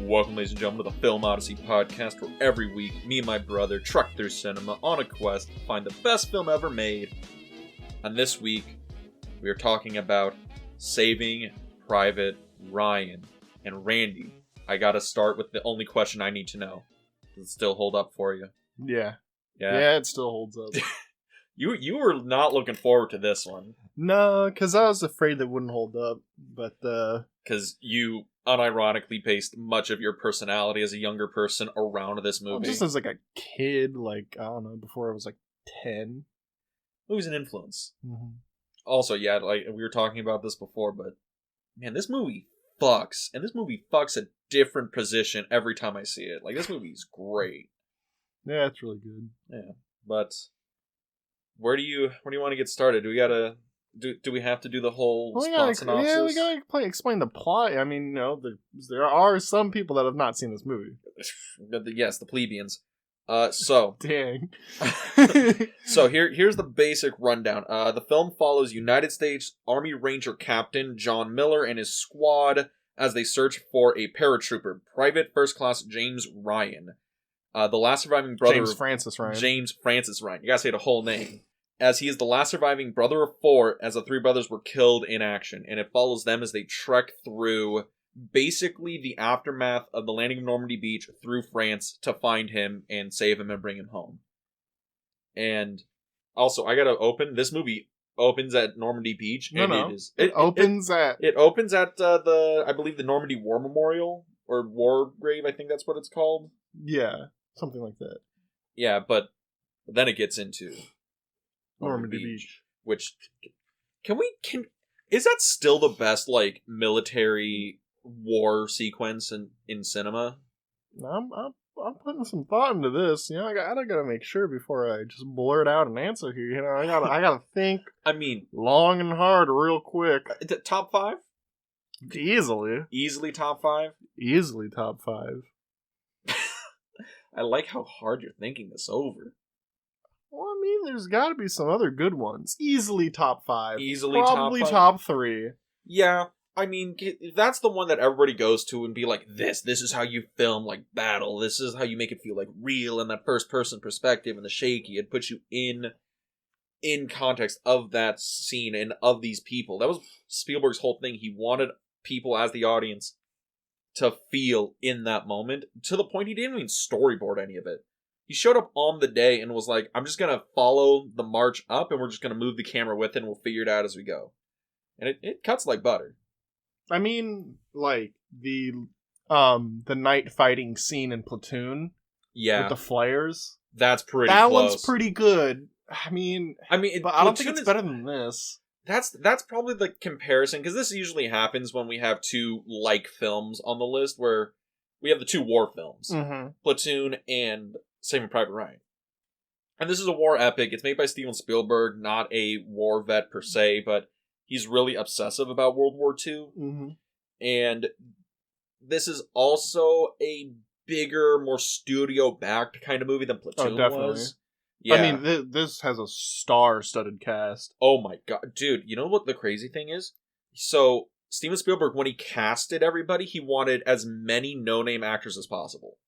Welcome, ladies and gentlemen, to the Film Odyssey podcast, where every week, me and my brother trek through cinema on a quest to find the best film ever made. And this week, we are talking about Saving Private Ryan. And Randy, I gotta start with the only question I need to know. Does it still hold up for you? Yeah. Yeah? Yeah, it still holds up. You were not looking forward to this one. No, because I was afraid that wouldn't hold up, but Because you unironically based much of your personality as a younger person around this movie. just as like a kid, like, I don't know, before I was like 10. Movie's an influence. Mm-hmm. Also, yeah, like we were talking about this before, but man, this movie fucks, and this movie fucks a different position every time I see it. Like, this movie's great. Yeah, it's really good. Yeah, but where do you want to get started? Do we have to do the whole plot synopsis? Yeah, we gotta explain the plot. I mean, there are some people that have not seen this movie. Yes, the plebeians. So Dang. So here's the basic rundown. The film follows United States Army Ranger Captain John Miller and his squad as they search for a paratrooper, Private First Class James Ryan. The last surviving brother James Francis Ryan. You gotta say the whole name. As he is the last surviving brother of four, as the three brothers were killed in action, and it follows them as they trek through basically the aftermath of the landing of Normandy Beach through France to find him and save him and bring him home. And also, I gotta open, this movie opens at Normandy Beach. It opens at the, I believe, the Normandy War Memorial, or War Grave, I think that's what it's called. Yeah, something like that. Yeah, but then it gets into Normandy Beach. Which, is that still the best, like, military war sequence in cinema? I'm putting some thought into this. I gotta make sure before I just blurt out an answer here. I gotta think. I mean, long and hard, real quick. Top 5? Easily top 5? Easily top 5. I like how hard you're thinking this over. Well, I mean, there's got to be some other good ones. Easily top 5. Probably top 3. Yeah, I mean, that's the one that everybody goes to and be like, this is how you film, like, battle. This is how you make it feel, like, real in that first-person perspective and the shaky. It puts you in context of that scene and of these people. That was Spielberg's whole thing. He wanted people as the audience to feel in that moment, to the point he didn't even storyboard any of it. He showed up on the day and was like, I'm just going to follow the march up and we're just going to move the camera with it and we'll figure it out as we go. And it cuts like butter. I mean, like, the night fighting scene in Platoon. Yeah. With the flares. That's pretty close. That one's pretty good. I mean, but I don't think it's better than this. That's probably the comparison, because this usually happens when we have two like films on the list, where we have the two war films. Mm-hmm. Platoon and Saving Private Ryan. And this is a war epic. It's made by Steven Spielberg, not a war vet per se, but he's really obsessive about World War II. Mm-hmm. And this is also a bigger, more studio-backed kind of movie than Platoon was. Yeah. I mean, this has a star-studded cast. Oh my god. Dude, you know what the crazy thing is? So, Steven Spielberg, when he casted everybody, he wanted as many no-name actors as possible.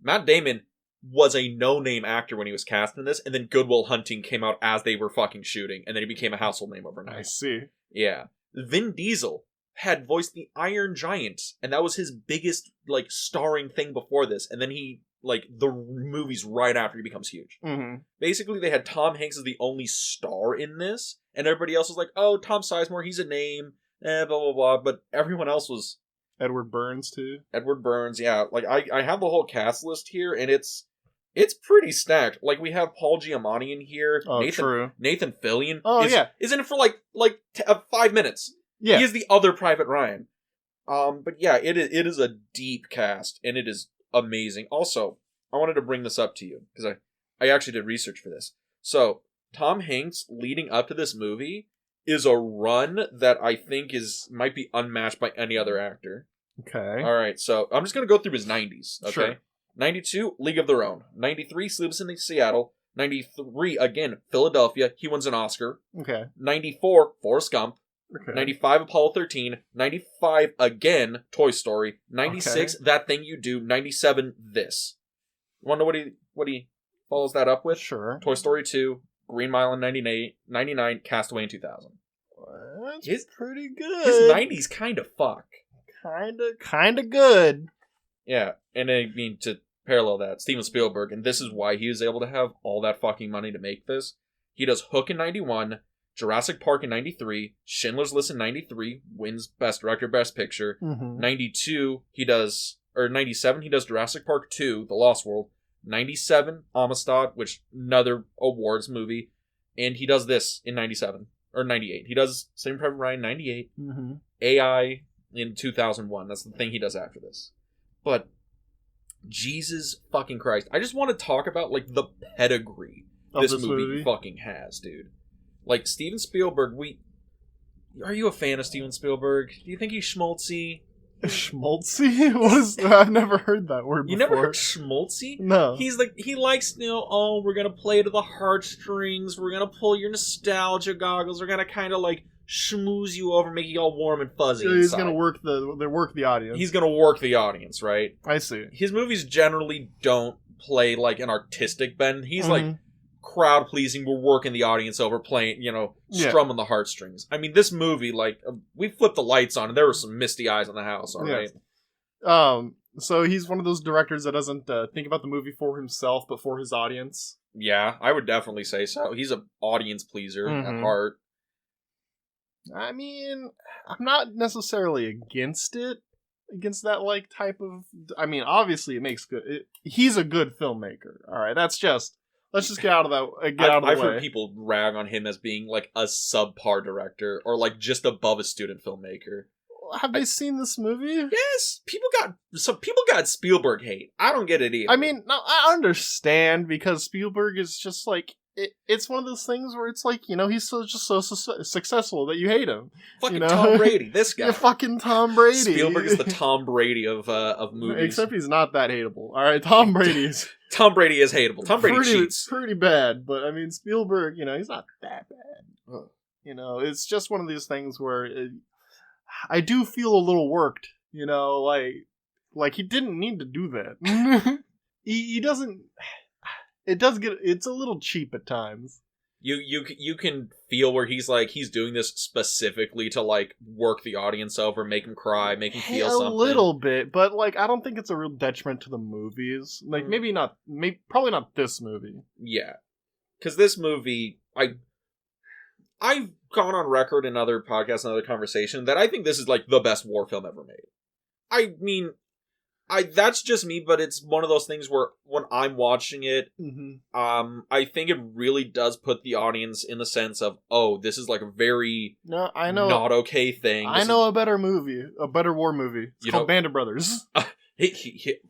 Matt Damon was a no-name actor when he was cast in this, and then Good Will Hunting came out as they were fucking shooting, and then he became a household name overnight. I see. Yeah. Vin Diesel had voiced the Iron Giant, and that was his biggest, like, starring thing before this, and then he, like, the movies right after he becomes huge. Mm-hmm. Basically, they had Tom Hanks as the only star in this, and everybody else was like, oh, Tom Sizemore, he's a name, blah, blah, blah, but everyone else was... Edward Burns, too. Edward Burns, yeah. Like, I have the whole cast list here, and it's pretty stacked. Like, we have Paul Giamatti in here. Oh, true. Nathan Fillion is in it for, 5 minutes. Yeah. He is the other Private Ryan. But yeah, it is a deep cast, and it is amazing. Also, I wanted to bring this up to you, because I actually did research for this. So, Tom Hanks, leading up to this movie, is a run that I think might be unmatched by any other actor. Okay. Alright, so I'm just going to go through his 90s, okay? Sure. 92, League of Their Own. 93, Sleepless in Seattle. 93, again, Philadelphia. He wins an Oscar. Okay. 94, Forrest Gump. Okay. 95, Apollo 13. 95, again, Toy Story. 96, That Thing You Do. 97, this. You want to know what he follows that up with? Sure. Toy Story 2, Green Mile in 99, Castaway in 2000. That's pretty good. His 90s kind of fuck. Kind of good. Yeah, and I mean, to parallel that, Steven Spielberg, and this is why he was able to have all that fucking money to make this. He does Hook in 91, Jurassic Park in 93, Schindler's List in 93, wins Best Director, Best Picture. 92, 97, he does Jurassic Park 2, The Lost World. 97, Amistad, which another awards movie. And he does this in 97, or 98. He does Saving Private Ryan 98, AI in 2001. That's the thing he does after this. But Jesus fucking Christ. I just want to talk about, like, the pedigree this movie fucking has, dude. Like, Steven Spielberg, are you a fan of Steven Spielberg? Do you think he's schmaltzy? Schmaltzy? I've never heard that word before. You never heard schmaltzy? No. He's like, he likes, we're gonna play to the heartstrings, we're gonna pull your nostalgia goggles, we're gonna kind of like schmooze you over, make you all warm and fuzzy He's inside. gonna work the audience. He's gonna work the audience, right? I see. His movies generally don't play like an artistic bend. He's like crowd pleasing, we're working the audience over, playing, strumming the heartstrings. I mean, this movie, like, we flipped the lights on and there were some misty eyes on the house, alright? So he's one of those directors that doesn't think about the movie for himself, but for his audience. Yeah, I would definitely say so. He's an audience pleaser at heart. I mean, I'm not necessarily against that, like, type of... I mean, obviously it makes good... he's a good filmmaker, alright? Let's just get out of the way. I've heard people rag on him as being, like, a subpar director, or, like, just above a student filmmaker. Have they seen this movie? Yes! People got Spielberg hate. I don't get it either. I mean, no, I understand, because Spielberg is just, like... It's one of those things where it's like, he's so successful that you hate him. Fucking Tom Brady, this guy. You're fucking Tom Brady. Spielberg is the Tom Brady of movies. Except he's not that hateable. Alright, Tom Brady is hateable. Tom Brady cheats. Pretty bad, but I mean, Spielberg, he's not that bad. It's just one of these things where I do feel a little worked, like he didn't need to do that. he doesn't... it's a little cheap at times. You can feel where he's like, he's doing this specifically to, like, work the audience over, make him cry, make him feel something. A little bit, but, like, I don't think it's a real detriment to the movies. Like, probably not this movie. Yeah. Because this movie, I've gone on record in other podcasts and other conversation that I think this is, like, the best war film ever made. I mean... that's just me, but it's one of those things where when I'm watching it, I think it really does put the audience in the sense of, this is like a very not okay thing. I know a better war movie. It's called Band of Brothers.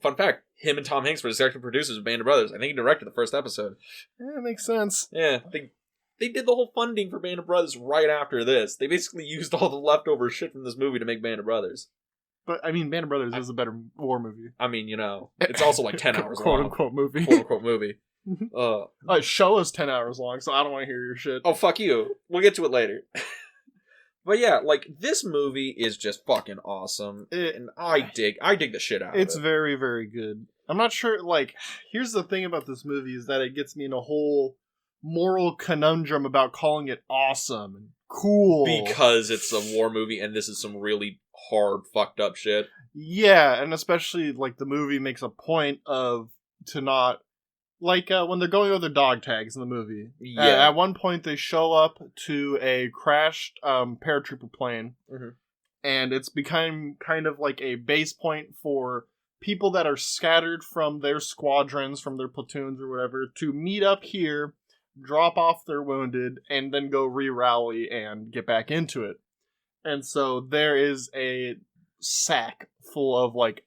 Fun fact, him and Tom Hanks were the executive producers of Band of Brothers. I think he directed the first episode. Yeah, it makes sense. Yeah, they did the whole funding for Band of Brothers right after this. They basically used all the leftover shit from this movie to make Band of Brothers. But, I mean, Band of Brothers is a better war movie. I mean, it's also like 10 hours long. Quote-unquote movie. Quote-unquote movie. Show is 10 hours long, so I don't want to hear your shit. Oh, fuck you. We'll get to it later. But yeah, like, this movie is just fucking awesome. And I dig the shit out of it. It's very, very good. I'm not sure, like, here's the thing about this movie is that it gets me in a whole moral conundrum about calling it awesome and cool. Because it's a war movie and this is some really hard, fucked up shit. Yeah, and especially, like, the movie makes a point of to not... Like, when they're going over their dog tags in the movie. Yeah. At one point, they show up to a crashed paratrooper plane. And it's become kind of like a base point for people that are scattered from their squadrons, from their platoons or whatever, to meet up here, drop off their wounded, and then go re-rally and get back into it. And so there is a sack full of, like,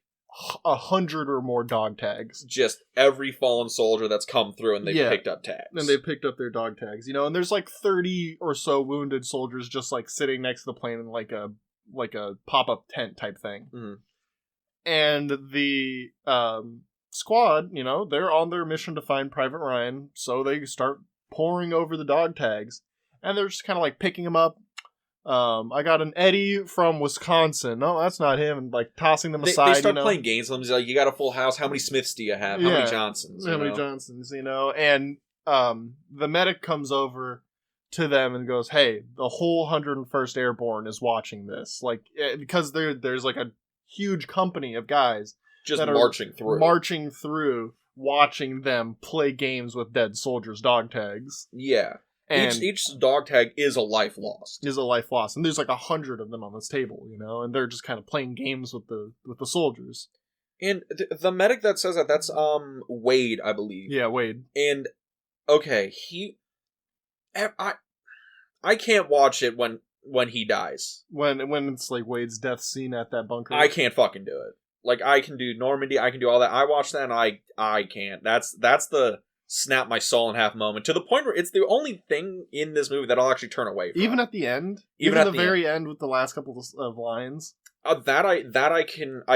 100 or more dog tags. Just every fallen soldier that's come through and they've picked up tags. And they picked up their dog tags, and there's like 30 or so wounded soldiers just like sitting next to the plane in like a pop-up tent type thing. And the squad, they're on their mission to find Private Ryan, so they start pouring over the dog tags. And they're just kind of like picking them up, I got an Eddie from Wisconsin. No, that's not him. And like tossing them aside. They start playing games with them. He's like, you got a full house. How many Smiths do you have? How many Johnsons? How many Johnsons, And the medic comes over to them and goes, hey, the whole 101st Airborne is watching this. Like, because there's like a huge company of guys just that marching through, watching them play games with dead soldiers' dog tags. Yeah. And each dog tag is a life lost. And there's like 100 of them on this table, and they're just kind of playing games with the soldiers. And the medic that says that's Wade, I believe. Yeah, Wade. And okay, I can't watch it when he dies. When it's like Wade's death scene at that bunker. I can't fucking do it. Like, I can do Normandy, I can do all that. I watch that and I can't. That's the snap my soul in half moment, to the point where it's the only thing in this movie that I'll actually turn away from. Even at the end? Even at the very end with the last couple of lines? That I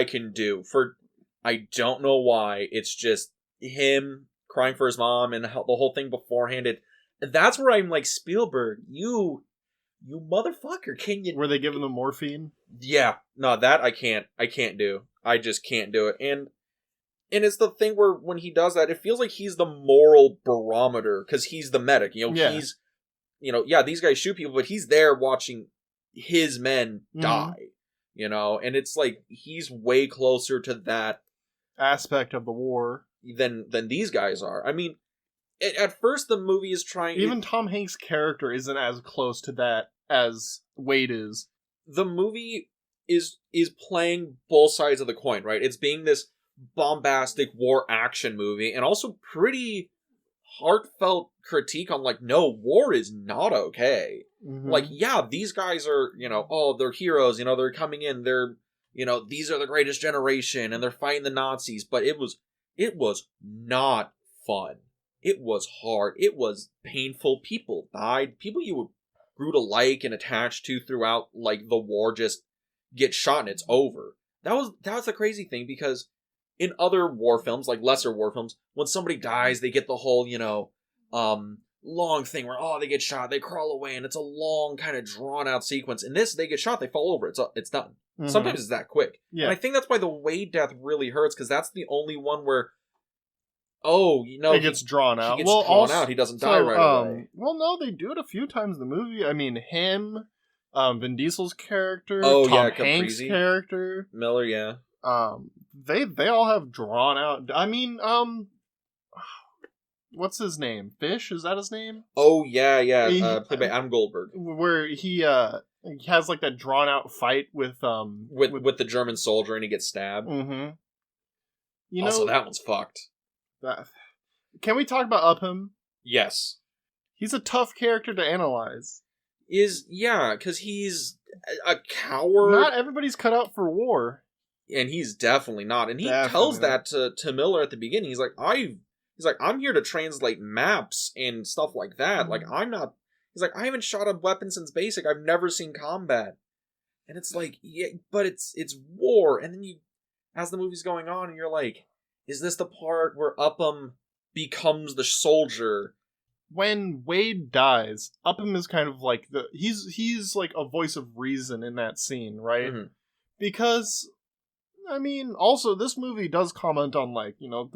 can do. I don't know why. It's just him crying for his mom and the whole thing beforehand. That's where I'm like, Spielberg, you motherfucker, can you... Were they giving them morphine? Yeah. No, that I can't do. I just can't do it. And it's the thing where when he does that, it feels like he's the moral barometer, because he's the medic. He's, these guys shoot people, but he's there watching his men die. And it's like, he's way closer to that aspect of the war than these guys are. I mean, at first the movie is trying... Even Tom Hanks' character isn't as close to that as Wade is. The movie is playing both sides of the coin, right? It's being this bombastic war action movie, and also pretty heartfelt critique on, like, no, war is not okay. Mm-hmm. Like, yeah, these guys are, they're heroes, they're coming in, they're, these are the greatest generation, and they're fighting the Nazis, but it was not fun. It was hard. It was painful. People died. People you grew to like and attach to throughout, like, the war just get shot and it's over. That was the crazy thing, because in other war films, like lesser war films, when somebody dies, they get the whole, long thing where, they get shot, they crawl away, and it's a long, kind of drawn-out sequence. In this, they get shot, they fall over, it's done. Mm-hmm. Sometimes it's that quick. Yeah. And I think that's why the Wade death really hurts, because that's the only one where, it gets drawn out. He gets drawn out, he doesn't die right away. Well, no, they do it a few times in the movie. I mean, him, Vin Diesel's character, Tom Hanks' character. Miller, yeah. They all have drawn out. I mean, what's his name? Fish? Is that his name? Oh yeah. Played by Adam Goldberg. Where he has like that drawn out fight with the German soldier, and he gets stabbed. Mm-hmm. Also, that one's fucked. Can we talk about Upham? Yes. He's a tough character to analyze. Because he's a coward. Not everybody's cut out for war. And he's definitely not. And he tells that to Miller at the beginning. He's like, I'm here to translate maps and stuff like that. Like, I'm not... He's like, I haven't shot a weapon since basic. I've never seen combat. And it's like, yeah, but it's war. And then as the movie's going on, and you're like, is this the part where Upham becomes the soldier? When Wade dies, Upham is kind of like he's like a voice of reason in that scene, right? Mm-hmm. Because, I mean, also this movie does comment on, like, a lot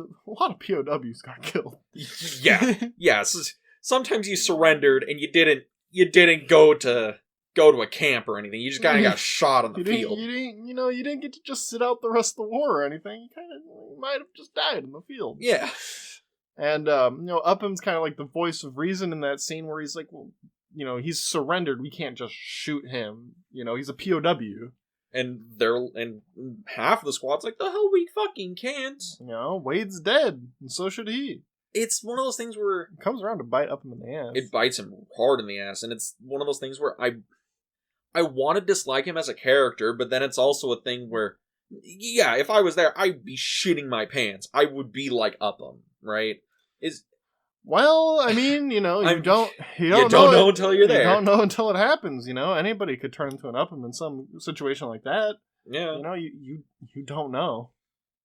of POWs got killed. Yeah. Sometimes you surrendered and you didn't go to a camp or anything. You just kind of got shot on the field. You didn't get to just sit out the rest of the war or anything. You might have just died in the field. Yeah. And, Upham's kind of like the voice of reason in that scene where he's like, well, he's surrendered. We can't just shoot him. He's a POW. And half of the squad's like, the hell, we fucking can't. Wade's dead, and so should he. It's one of those things where... It comes around to bite Upham in the ass. It bites him hard in the ass, and it's one of those things where I want to dislike him as a character, but then it's also a thing where, yeah, if I was there, I'd be shitting my pants. I would be like Upham, right? Well, I mean, you don't know until you're there. You don't know until it happens. Anybody could turn into an Upham in some situation like that. Yeah. You don't know.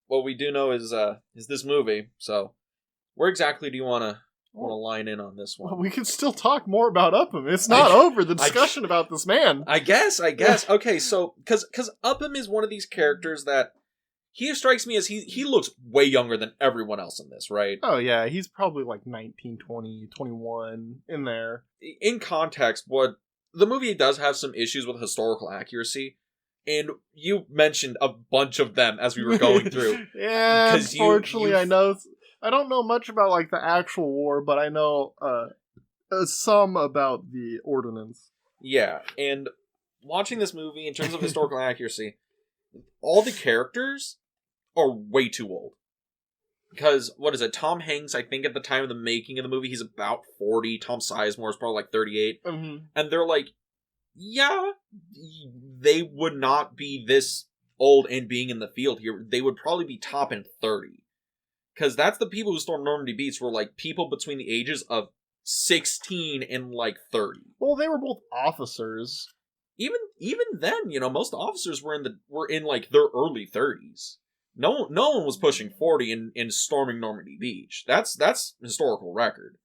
What we do know is this movie. So, where exactly do you want to want to line in on this one. Well, we can still talk more about Upham. It's not over, the discussion about this man. I guess. Okay, so, because Upham is one of these characters that, he strikes me as he looks way younger than everyone else in this, right? Oh, yeah, he's probably like 19, 20, 21, in there. In context, the movie does have some issues with historical accuracy, and you mentioned a bunch of them as we were going through. Yeah, unfortunately, I know. I don't know much about like the actual war, but I know some about the ordinance. Yeah, and watching this movie in terms of historical accuracy, all the characters are way too old. Because, what is it, Tom Hanks, I think at the time of the making of the movie, he's about 40, Tom Sizemore is probably like 38, mm-hmm. and they're like, yeah, they would not be this old and being in the field here, they would probably be top in 30. Because that's the people who stormed Normandy Beach were like people between the ages of 16 and like 30. Well, they were both officers. Even then, most officers were in like their early 30s. No one was pushing 40 in storming Normandy Beach. That's historical record.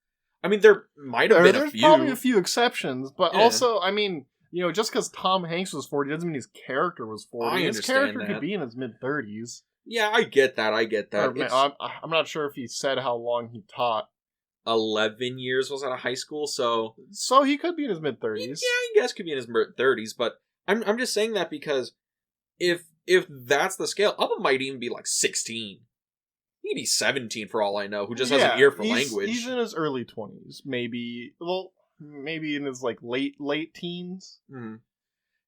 I mean, there might have been a few. There's probably a few exceptions, but also, I mean, just because Tom Hanks was 40 doesn't mean his character was 40. His character could be in his mid-30s. Yeah, I get that. I'm not sure if he said how long he taught. 11 years was out of high school, so he could be in his mid-30s. Yeah, I guess could be in his mid-30s, but I'm just saying that because if that's the scale, Upham might even be like 16. He'd be 17 for all I know, who just has an ear for language. He's in his early 20s, maybe in his like late teens. Mm-hmm.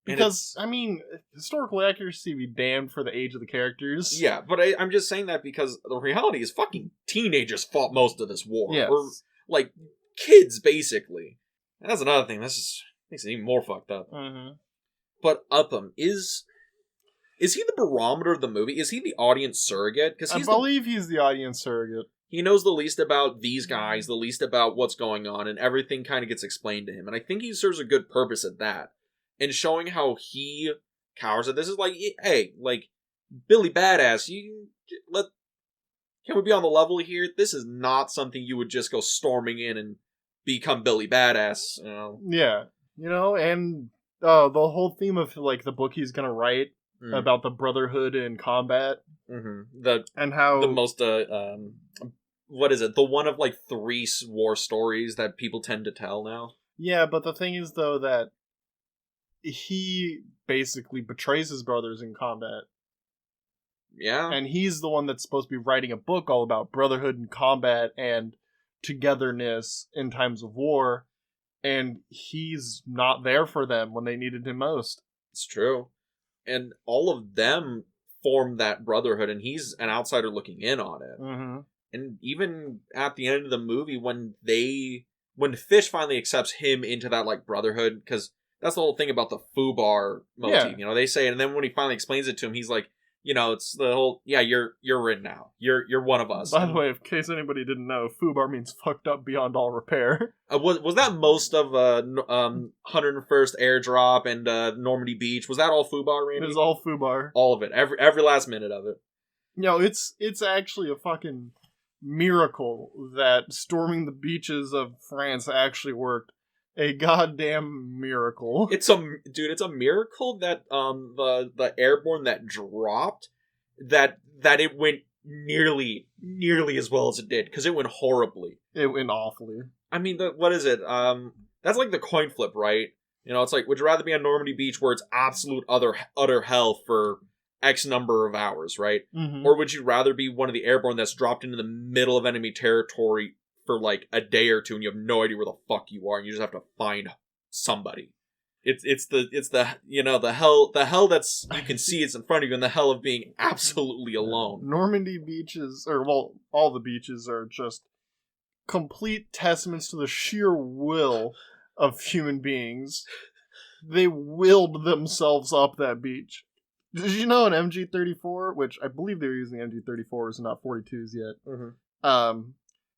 Because, I mean, historical accuracy be damned for the age of the characters. Yeah, but I'm just saying that because the reality is fucking teenagers fought most of this war. Yes. Or, like, kids, basically. And that's another thing. That just makes it even more fucked up. Mm-hmm. But Upham, is he the barometer of the movie? Is he the audience surrogate? Because I believe he's the audience surrogate. He knows the least about these guys, the least about what's going on, and everything kind of gets explained to him. And I think he serves a good purpose at that. And showing how he cowers at this is like, hey, like, Billy Badass, can we be on the level here? This is not something you would just go storming in and become Billy Badass, Yeah, and the whole theme of, like, the book he's gonna write about the brotherhood in combat. Mm-hmm. And how... The most, what is it? The one of, like, 3 war stories that people tend to tell now? Yeah, but the thing is, though, that he basically betrays his brothers in combat. Yeah. And he's the one that's supposed to be writing a book all about brotherhood in combat and togetherness in times of war. And he's not there for them when they needed him most. It's true. And all of them form that brotherhood, and he's an outsider looking in on it. Mm-hmm. And even at the end of the movie, when Fish finally accepts him into that, like, brotherhood, because that's the whole thing about the FUBAR motif. Yeah. They say it, and then when he finally explains it to him, he's like, it's the whole, yeah, you're in now. You're one of us. By the way, in case anybody didn't know, FUBAR means fucked up beyond all repair. Was that most of 101st Airdrop and Normandy Beach? Was that all FUBAR, Randy? It was all FUBAR. All of it. Every last minute of it. It's actually a fucking miracle that storming the beaches of France actually worked. A goddamn miracle. It's a miracle that the airborne that dropped that it went nearly as well as it did, because it went horribly. It went awfully. I mean, what is it? That's like the coin flip, right? It's like, would you rather be on Normandy Beach where it's absolute utter hell for X number of hours, right? Mm-hmm. Or would you rather be one of the airborne that's dropped into the middle of enemy territory for like a day or two, and you have no idea where the fuck you are, and you just have to find somebody? It's the hell that's, you can see it's in front of you, and the hell of being absolutely alone. Normandy beaches, all the beaches are just complete testaments to the sheer will of human beings. They willed themselves up that beach. Did you know an MG-34, which I believe they were using MG-34s and not 42s yet,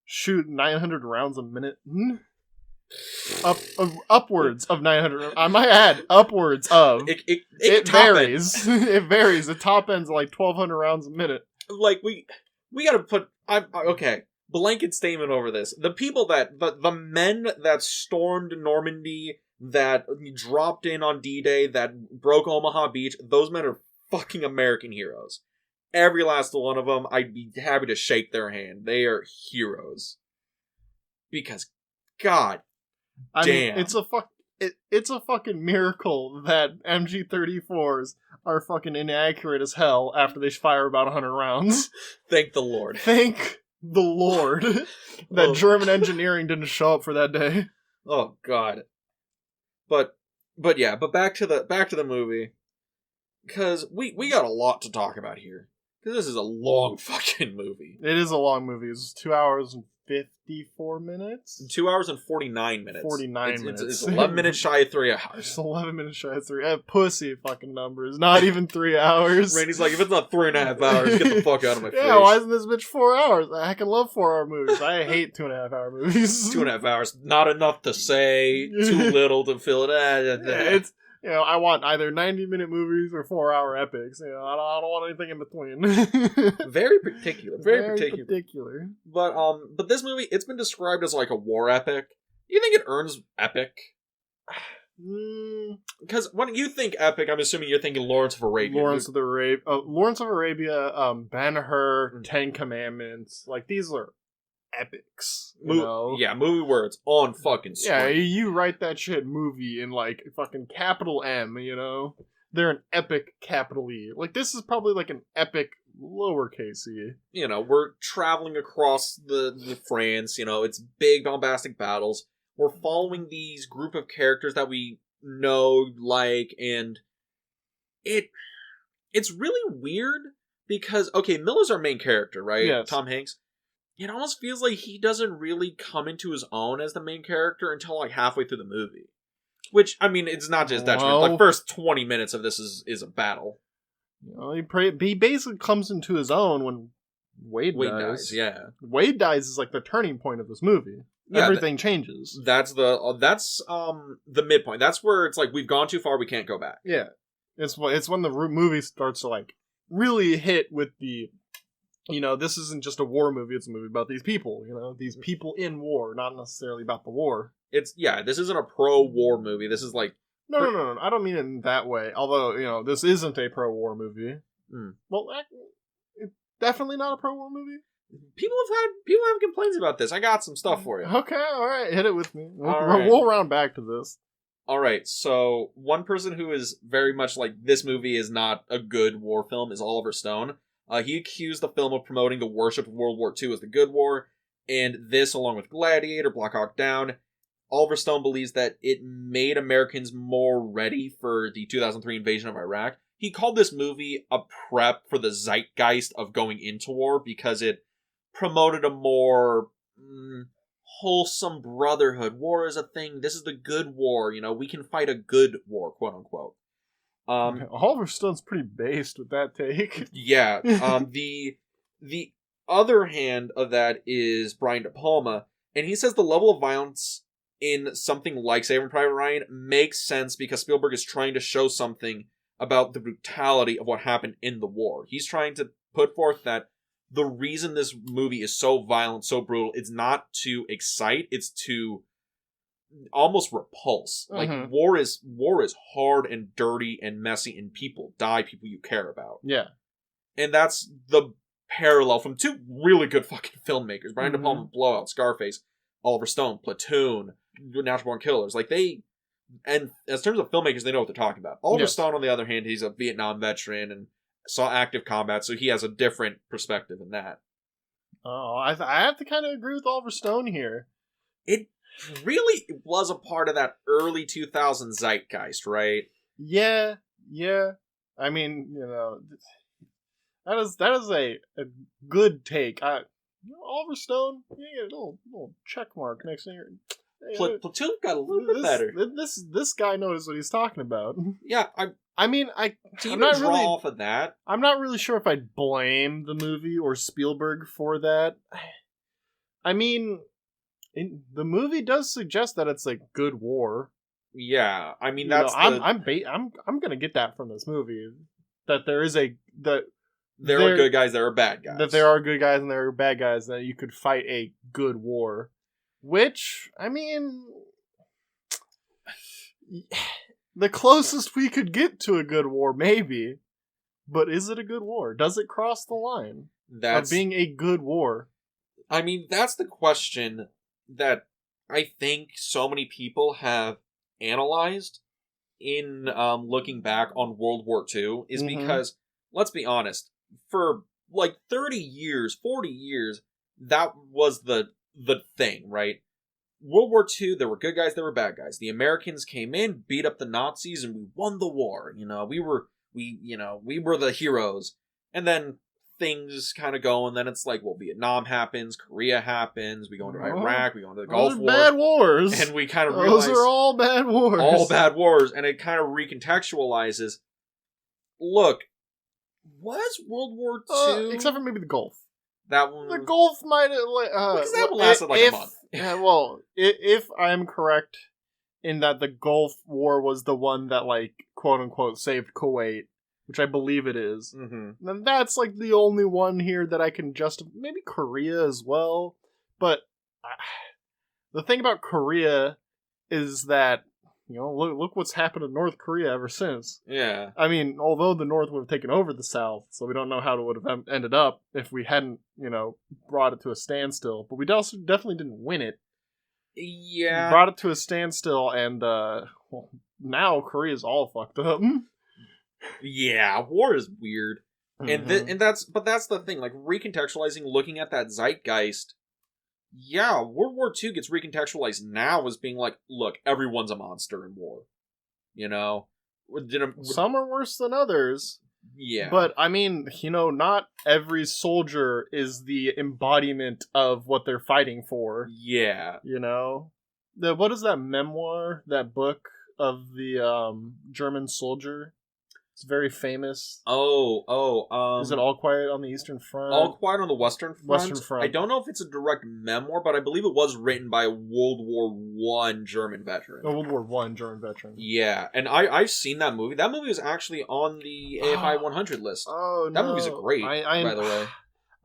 shoot 900 rounds a minute? Upwards of 900. I might add, upwards of. It varies. It varies. The top end's like 1,200 rounds a minute. Like, we gotta put... okay. blanket statement over this. The people the men that stormed Normandy, that dropped in on D-Day, that broke Omaha Beach, those men are fucking American heroes. Every last one of them, I'd be happy to shake their hand. They are heroes. Because, God damn. Mean, it's a fucking miracle that MG-34s are fucking inaccurate as hell after they fire about 100 rounds. Thank the Lord. Thank the Lord that German engineering didn't show up for that day. Oh God. But back to the movie, because we got a lot to talk about here. Because this is a long fucking movie. It is a long movie. It's 2 hours and 54 minutes? 2 hours and 49 minutes. 49 minutes. It's 11 minutes shy of 3 hours. It's 11 minutes shy of 3 hours. Pussy fucking numbers. Not even 3 hours. Randy's like, if it's not 3.5 hours, get the fuck out of my face. Yeah, why isn't this bitch 4 hours? I can love 4-hour movies. I hate 2.5 hour movies. 2.5 hours. Not enough to say. Too little to fill it. It's... I want either 90-minute movies or 4-hour epics. I don't want anything in between. Very particular. Very particular. But this movie, it's been described as like a war epic. You think it earns epic? Because when you think epic, I'm assuming you're thinking Lawrence of Arabia. Lawrence of Arabia, Ben-Hur, Ten Commandments. Like, these are epics. Yeah, movie where it's on fucking screen. Yeah, you write that shit movie in like fucking capital M, They're an epic capital E. Like, this is probably like an epic lowercase e. We're traveling across the France, it's big bombastic battles. We're following these group of characters that we know, like, and it's really weird because, okay, Miller's our main character, right? Yes. Tom Hanks. It almost feels like he doesn't really come into his own as the main character until like halfway through the movie. Which, I mean, it's not just that. The first 20 minutes of this is a battle. He basically comes into his own when Wade dies. Yeah. Wade dies is like the turning point of this movie. Yeah, everything changes. That's the midpoint. That's where it's like, we've gone too far, we can't go back. Yeah. It's when the movie starts to like really hit with the... this isn't just a war movie, it's a movie about these people, these people in war, not necessarily about the war. This isn't a pro-war movie, this is like... No, I don't mean it in that way, although, this isn't a pro-war movie. Well, it's definitely not a pro-war movie. People have complaints about this, I got some stuff for you. Okay, alright, hit it with me. We'll round back to this. Alright, so one person who is very much like, this movie is not a good war film is Oliver Stone. He accused the film of promoting the worship of World War II as the good war, and this, along with Gladiator, Black Hawk Down, Oliver Stone believes that it made Americans more ready for the 2003 invasion of Iraq. He called this movie a prep for the zeitgeist of going into war because it promoted a more wholesome brotherhood. War is a thing. This is the good war. We can fight a good war, quote unquote. Oliver Stone's pretty based with that take. Yeah. The other hand of that is Brian De Palma, and he says the level of violence in something like Saving Private Ryan makes sense because Spielberg is trying to show something about the brutality of what happened in the war. He's trying to put forth that the reason this movie is so violent, so brutal, it's not to excite, it's to almost repulse. Like, war is hard and dirty and messy, and people die, people you care about. Yeah. And that's the parallel from two really good fucking filmmakers. Brian De Palma, Blowout, Scarface, Oliver Stone, Platoon, Natural Born Killers. Like, and as terms of filmmakers, they know what they're talking about. Oliver Stone, on the other hand, he's a Vietnam veteran and saw active combat, so he has a different perspective in that. Oh, I have to kind of agree with Oliver Stone here. It really was a part of that early 2000s zeitgeist, right? Yeah. I mean, that is a good take. Oliver Stone, you get a little check mark next to your... Platoon got a little bit better. This guy knows what he's talking about. Yeah, I'm not draw really off of that. I'm not really sure if I'd blame the movie or Spielberg for that. I mean, the movie does suggest that it's like good war. Yeah, I mean that's I'm gonna get that from this movie, that there is that there are good guys, there are bad guys. That there are good guys and there are bad guys, that you could fight a good war. Which, I mean, the closest we could get to a good war, maybe. But is it a good war? Does it cross the line of being a good war? I mean, that's the question that I think so many people have analyzed in looking back on World War II, is because, let's be honest, for like 30 years, 40 years, that was the thing, right? World War II, there were good guys, there were bad guys. The Americans came in, beat up the Nazis, and we won the war. You know, we were the heroes. And then things kind of go, and then it's like, well, Vietnam happens, Korea happens, we go into Iraq, we go into the Gulf War. Bad wars. And we kind of realize... Those are all bad wars. All bad wars. And it kind of recontextualizes, look, was World War II... except for maybe the Gulf. That one... The Gulf might have... because that one lasted like a month. Well, if I am correct in that the Gulf War was the one that, like, quote-unquote, saved Kuwait, which I believe it is, then that's, like, the only one here that I can justify. Maybe Korea as well. But the thing about Korea is that, you know, look what's happened to North Korea ever since. Yeah. I mean, although the North would have taken over the South, so we don't know how it would have ended up if we hadn't, you know, brought it to a standstill. But we also definitely didn't win it. Yeah. We brought it to a standstill, and well, now Korea's all fucked up. Yeah, war is weird. And that's the thing, like, recontextualizing, looking at that zeitgeist. Yeah, World War II gets recontextualized now as being like, look, everyone's a monster in war. You know? Some are worse than others. Yeah. But, I mean, you know, not every soldier is the embodiment of what they're fighting for. Yeah. You know? What is that memoir, that book of the German soldier? It's very famous. Is it All Quiet on the Eastern Front? All Quiet on the Western Front? Western Front. I don't know if it's a direct memoir, but I believe it was written by a World War I German veteran. A World War I German veteran. Yeah, and I've seen that movie. That movie is actually on the AFI 100 list. Oh, no. That movie's great, by the way.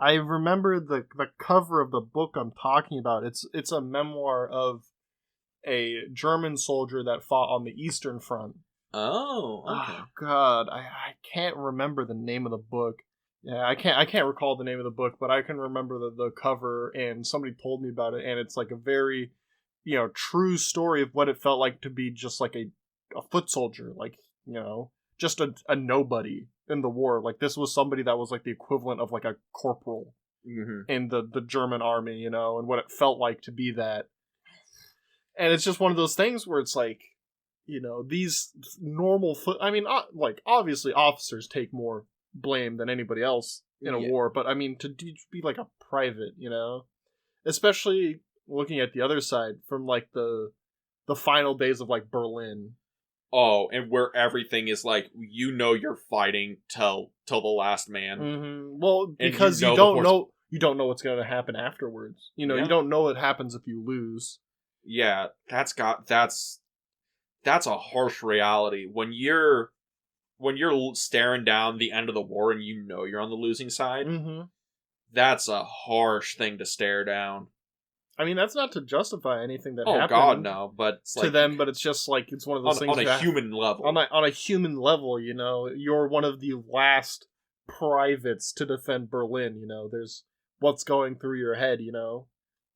I remember the cover of the book I'm talking about. It's a memoir of a German soldier that fought on the Eastern Front. Oh, okay. Oh, God, I can't remember the name of the book. Yeah, I can't recall the name of the book, but I can remember the cover, and somebody told me about it, and it's like a very, you know, true story of what it felt like to be just like a foot soldier, like, you know, just a nobody in the war. Like, this was somebody that was like the equivalent of like a corporal in the German army, you know, and what it felt like to be that. And it's just one of those things where it's like, you know, these normal like, obviously officers take more blame than anybody else in a war, but I mean, to be like a private, you know, especially looking at the other side from like the final days of like Berlin. Oh, and where everything is like, you know, you're fighting till the last man. Well, because you don't know what's going to happen afterwards. You know, you don't know what happens if you lose. Yeah, that's a harsh reality when you're staring down the end of the war and you know you're on the losing side. That's a harsh thing to stare down. I mean, that's not to justify anything that happened. Oh God, no! But it's to them, but it's just like it's one of those things on a human level. On a human level, you know, you're one of the last privates to defend Berlin. You know, there's what's going through your head. You know,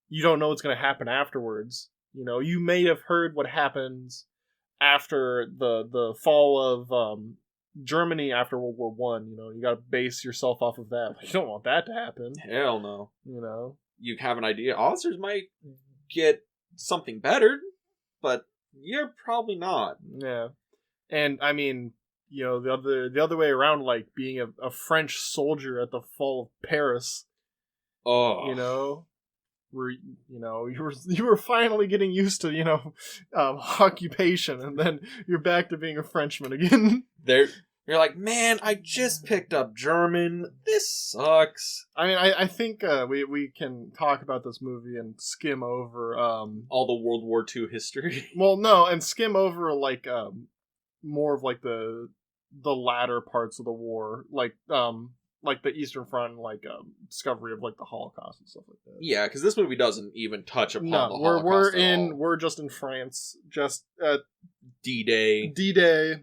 you don't know what's going to happen afterwards. You know, you may have heard what happens after the fall of Germany after World War One. You know, you got to base yourself off of that. You don't want that to happen. Hell no. You know, you have an idea. Officers might get something better, but you're probably not. Yeah, and I mean, you know, the other way around, like being a French soldier at the fall of Paris. Oh, you know. Where, you know, you were finally getting used to, you know, occupation, and then you're back to being a Frenchman again. You're like, man, I just picked up German. This sucks. I mean, I think we can talk about this movie and skim over all the World War II history. Well, no, and skim over like more of like the latter parts of the war, like like the Eastern Front, like discovery of like the Holocaust and stuff like that. Yeah, because this movie doesn't even touch upon the Holocaust we're just in France, just D-Day. D-Day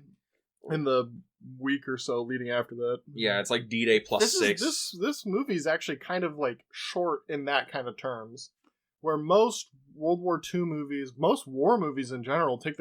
in the week or so leading after that. Yeah, it's like D-Day plus 6. This movie is actually kind of like short in that kind of terms, where most World War II movies, most war movies in general, take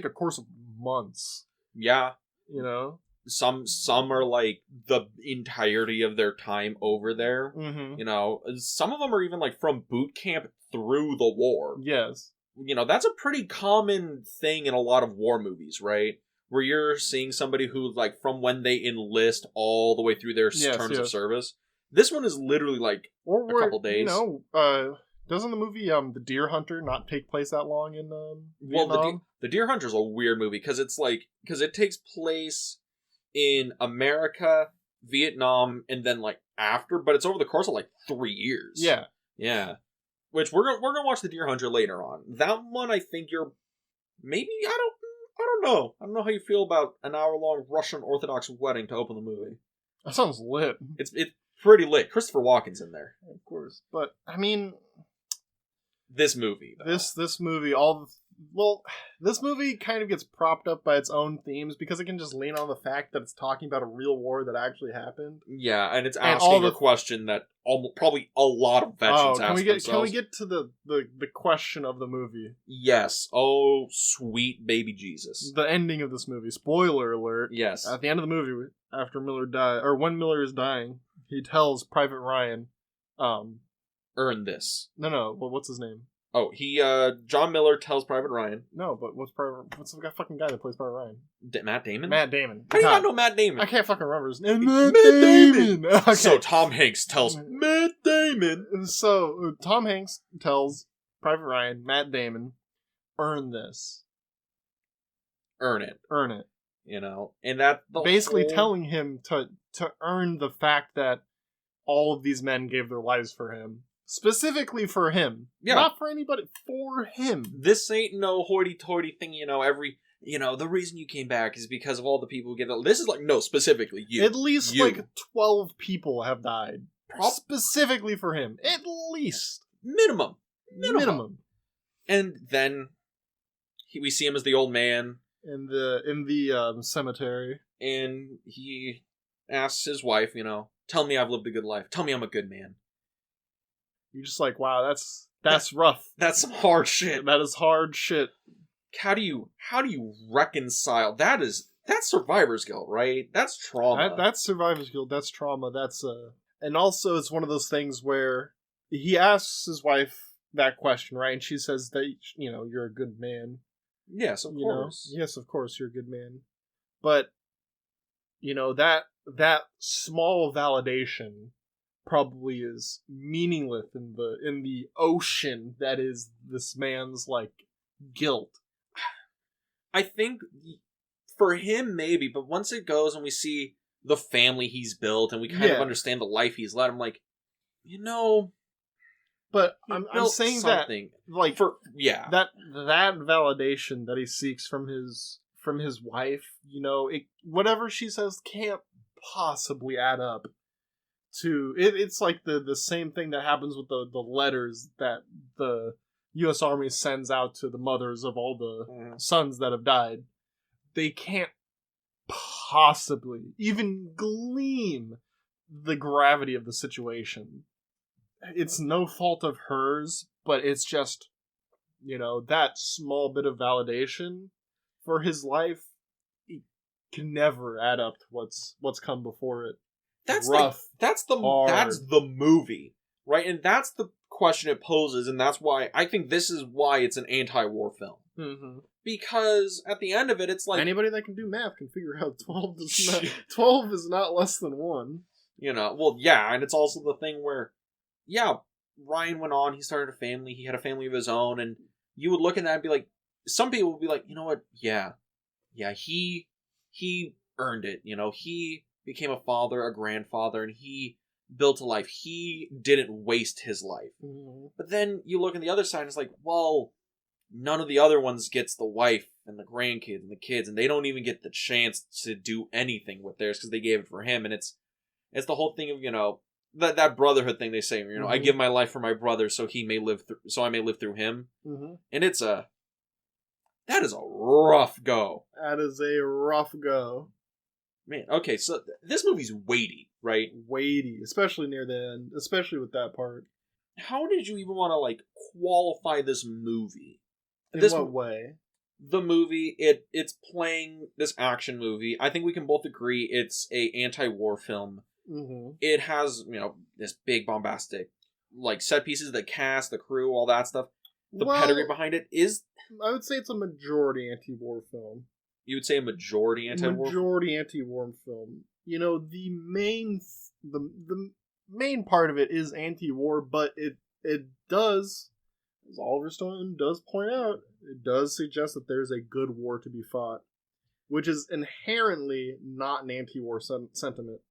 a course of months. Yeah, you know. Some are like the entirety of their time over there. Mm-hmm. You know, some of them are even like from boot camp through the war. Yes. You know, that's a pretty common thing in a lot of war movies, right? Where you're seeing somebody who, like, from when they enlist all the way through their terms of service. This one is literally like a couple days. You know, doesn't the movie The Deer Hunter not take place that long in Vietnam? Well, the Deer Hunter is a weird movie because it takes place in America, Vietnam, and then like after, but it's over the course of like 3 years. Yeah. Which we're gonna watch The Deer Hunter later on. That one, I think you're maybe I don't know. I don't know how you feel about an hour-long Russian Orthodox wedding to open the movie. That sounds lit. It's pretty lit. Christopher Walken's in there, of course. But I mean, this movie, though. This movie, this movie kind of gets propped up by its own themes because it can just lean on the fact that it's talking about a real war that actually happened. Yeah, and it's asking a question that probably a lot of veterans ask themselves. Can we get to the question of the movie? Yes. Oh, sweet baby Jesus. The ending of this movie. Spoiler alert. Yes. At the end of the movie, after Miller died, or when Miller is dying, he tells Private Ryan, earn this. No. Well, what's his name? Oh, John Miller tells Private Ryan. No, but what's the fucking guy that plays Private Ryan? Matt Damon? Matt Damon. How do you not know Matt Damon? I can't fucking remember his name. Matt Damon! Okay. So Tom Hanks tells Matt Damon. So Tom Hanks tells Private Ryan, Matt Damon, earn this. Earn it. Earn it. You know? And that... Basically telling him to earn the fact that all of these men gave their lives for him. Specifically for him. Yeah. Not for anybody. For him. This ain't no hoity-toity thing, the reason you came back is because of all the people who get... This is like, no, specifically you. At least, 12 people have died. Specifically for him. At least. Minimum. And then we see him as the old man. In the cemetery. And he asks his wife, tell me I've lived a good life. Tell me I'm a good man. You're just like, wow, that's rough. That's some hard shit. That is hard shit. How do you reconcile? That's survivor's guilt, right? That's trauma. That's survivor's guilt. That's trauma. And also it's one of those things where he asks his wife that question, right? And she says that you're a good man. Yes, of course. Yes, of course, you're a good man. But that small validation probably is meaningless in the ocean that is this man's like guilt. I think for him maybe, but once it goes and we see the family he's built and we kind of understand the life he's led, I'm like, but I'm saying something. That like that validation that he seeks from his wife, whatever she says can't possibly add up to it. It's like the same thing that happens with the letters that the U.S. Army sends out to the mothers of all the sons that have died. They can't possibly even glean the gravity of the situation. It's no fault of hers, but it's just, that small bit of validation for his life, it can never add up to what's come before it. That's the movie, right? And that's the question it poses, and that's why I think this is why it's an anti-war film. Mm-hmm. Because at the end of it, it's like anybody that can do math can figure out 12 is not less than 1. And it's also the thing where, Ryan went on, he started a family, he had a family of his own, and you would look at that and be like, some people would be like, you know what, he earned it, he became a father, a grandfather, and he built a life. He didn't waste his life. Mm-hmm. But then you look on the other side and it's like, well, none of the other ones gets the wife and the grandkids and the kids, and they don't even get the chance to do anything with theirs because they gave it for him. And it's It's the whole thing of, that brotherhood thing they say, I give my life for my brother so he may live so I may live through him. Mm-hmm. And that is a rough go. That is a rough go. Man, okay, so this movie's weighty, right? Weighty, especially near the end, especially with that part. How did you even want to, qualify this movie? In what way? The movie, it's playing this action movie. I think we can both agree it's a anti-war film. Mm-hmm. It has, this big bombastic, set pieces, the cast, the crew, all that stuff. The pedigree behind it is... I would say it's a majority anti-war film. You would say a majority anti-war? Majority anti-war film. The main part of it is anti-war, but it does, as Oliver Stone does point out, it does suggest that there's a good war to be fought, which is inherently not an anti-war sentiment.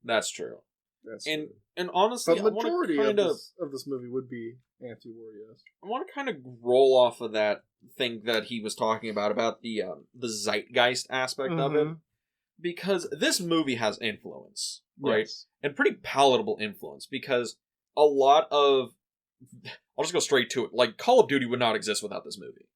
That's true. That's true. true. And honestly, the majority of this movie would be anti-war, yes. I want to kind of roll off of that thing that he was talking about the zeitgeist aspect of it, because this movie has influence, right? Yes. And pretty palatable influence, because a lot of... I'll just go straight to it. Call of Duty would not exist without this movie.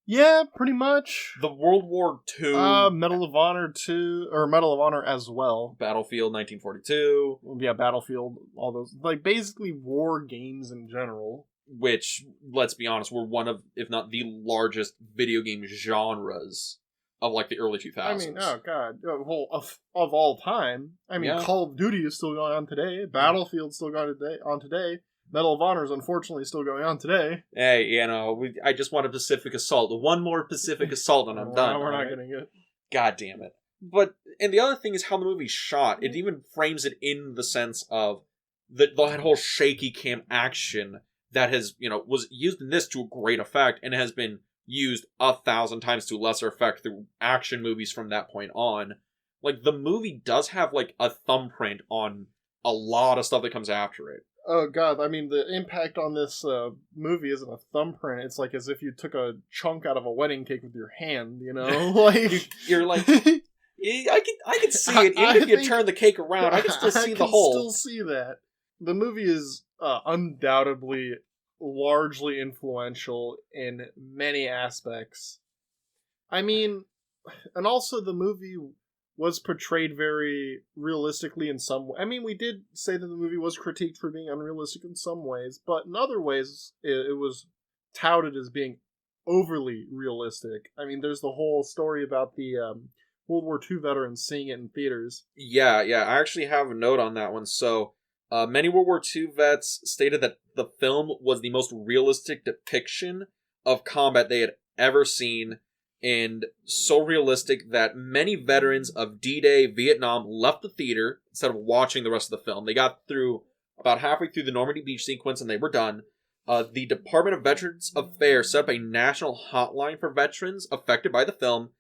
Yeah, pretty much. The World War II... Medal of Honor 2, or Medal of Honor as well. Battlefield 1942. Yeah, Battlefield, all those. Basically war games in general. Which, let's be honest, were one of, if not the largest video game genres of, the early 2000s. I mean, oh god. Well, of all time. I mean, yeah. Call of Duty is still going on today. Battlefield's still going on today. Medal of Honor is unfortunately still going on today. Hey, I just want a Pacific Assault. One more Pacific Assault and I'm done. We're not getting it. God damn it. But, and the other thing is how the movie's shot. It even frames it in the sense of that whole shaky cam action that has, was used in this to a great effect and has been used 1,000 times to lesser effect through action movies from that point on. The movie does have, a thumbprint on a lot of stuff that comes after it. Oh god, I mean, the impact on this movie isn't a thumbprint. It's as if you took a chunk out of a wedding cake with your hand, You're like... I can see it. Even if you turn the cake around, I can still see the hole. I can still see that. The movie is undoubtedly largely influential in many aspects. I mean, and also the movie was portrayed very realistically in some way. I mean, we did say that the movie was critiqued for being unrealistic in some ways, but in other ways, it was touted as being overly realistic. I mean, there's the whole story about the World War II veterans seeing it in theaters. Yeah, I actually have a note on that one. So, many World War II vets stated that the film was the most realistic depiction of combat they had ever seen, and so realistic that many veterans of D-Day, Vietnam, left the theater instead of watching the rest of the film. They got through about halfway through the Normandy Beach sequence and they were done. The Department of Veterans Affairs set up a national hotline for veterans affected by the film,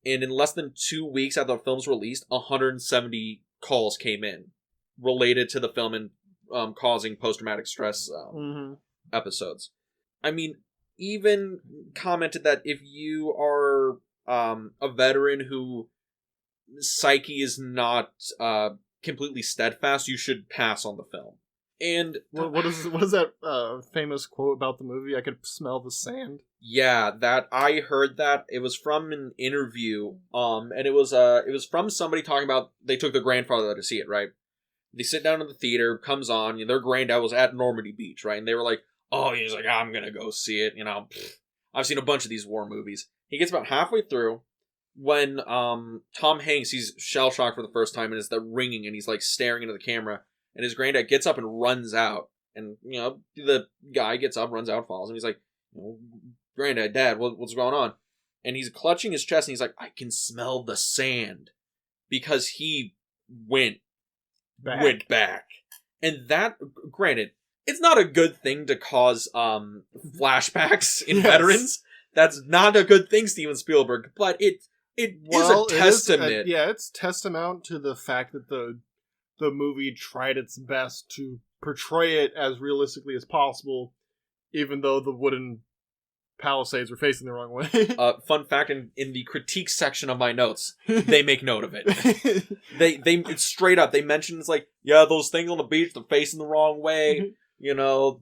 and in less than 2 weeks after the film's released, 170 calls came in related to the film and causing post-traumatic stress episodes. I mean, even commented that if you are a veteran who psyche is not completely steadfast, you should pass on the film. And what is that famous quote about the movie? I could smell the sand. Yeah, that I heard that. It was from an interview, and it was from somebody talking about they took their grandfather to see it, right? They sit down in the theater, comes on, their granddad was at Normandy Beach, right? And they were like, oh, he's like, I'm gonna go see it, I've seen a bunch of these war movies. He gets about halfway through when Tom Hanks, he's shell-shocked for the first time, and it's the ringing, and he's staring into the camera, and his granddad gets up and runs out, and the guy gets up, runs out, follows him. He's like, Granddad, Dad, what's going on? And he's clutching his chest, and he's like, I can smell the sand, because he went back. And that, granted, it's not a good thing to cause flashbacks in veterans. That's not a good thing, Steven Spielberg, but it is a testament. It's testament to the fact that the movie tried its best to portray it as realistically as possible, even though the wooden Palisades were facing the wrong way. Fun fact, in the critique section of my notes, they make note of it. They it's straight up, they mention, it's like, yeah, those things on the beach, they're facing the wrong way. You know,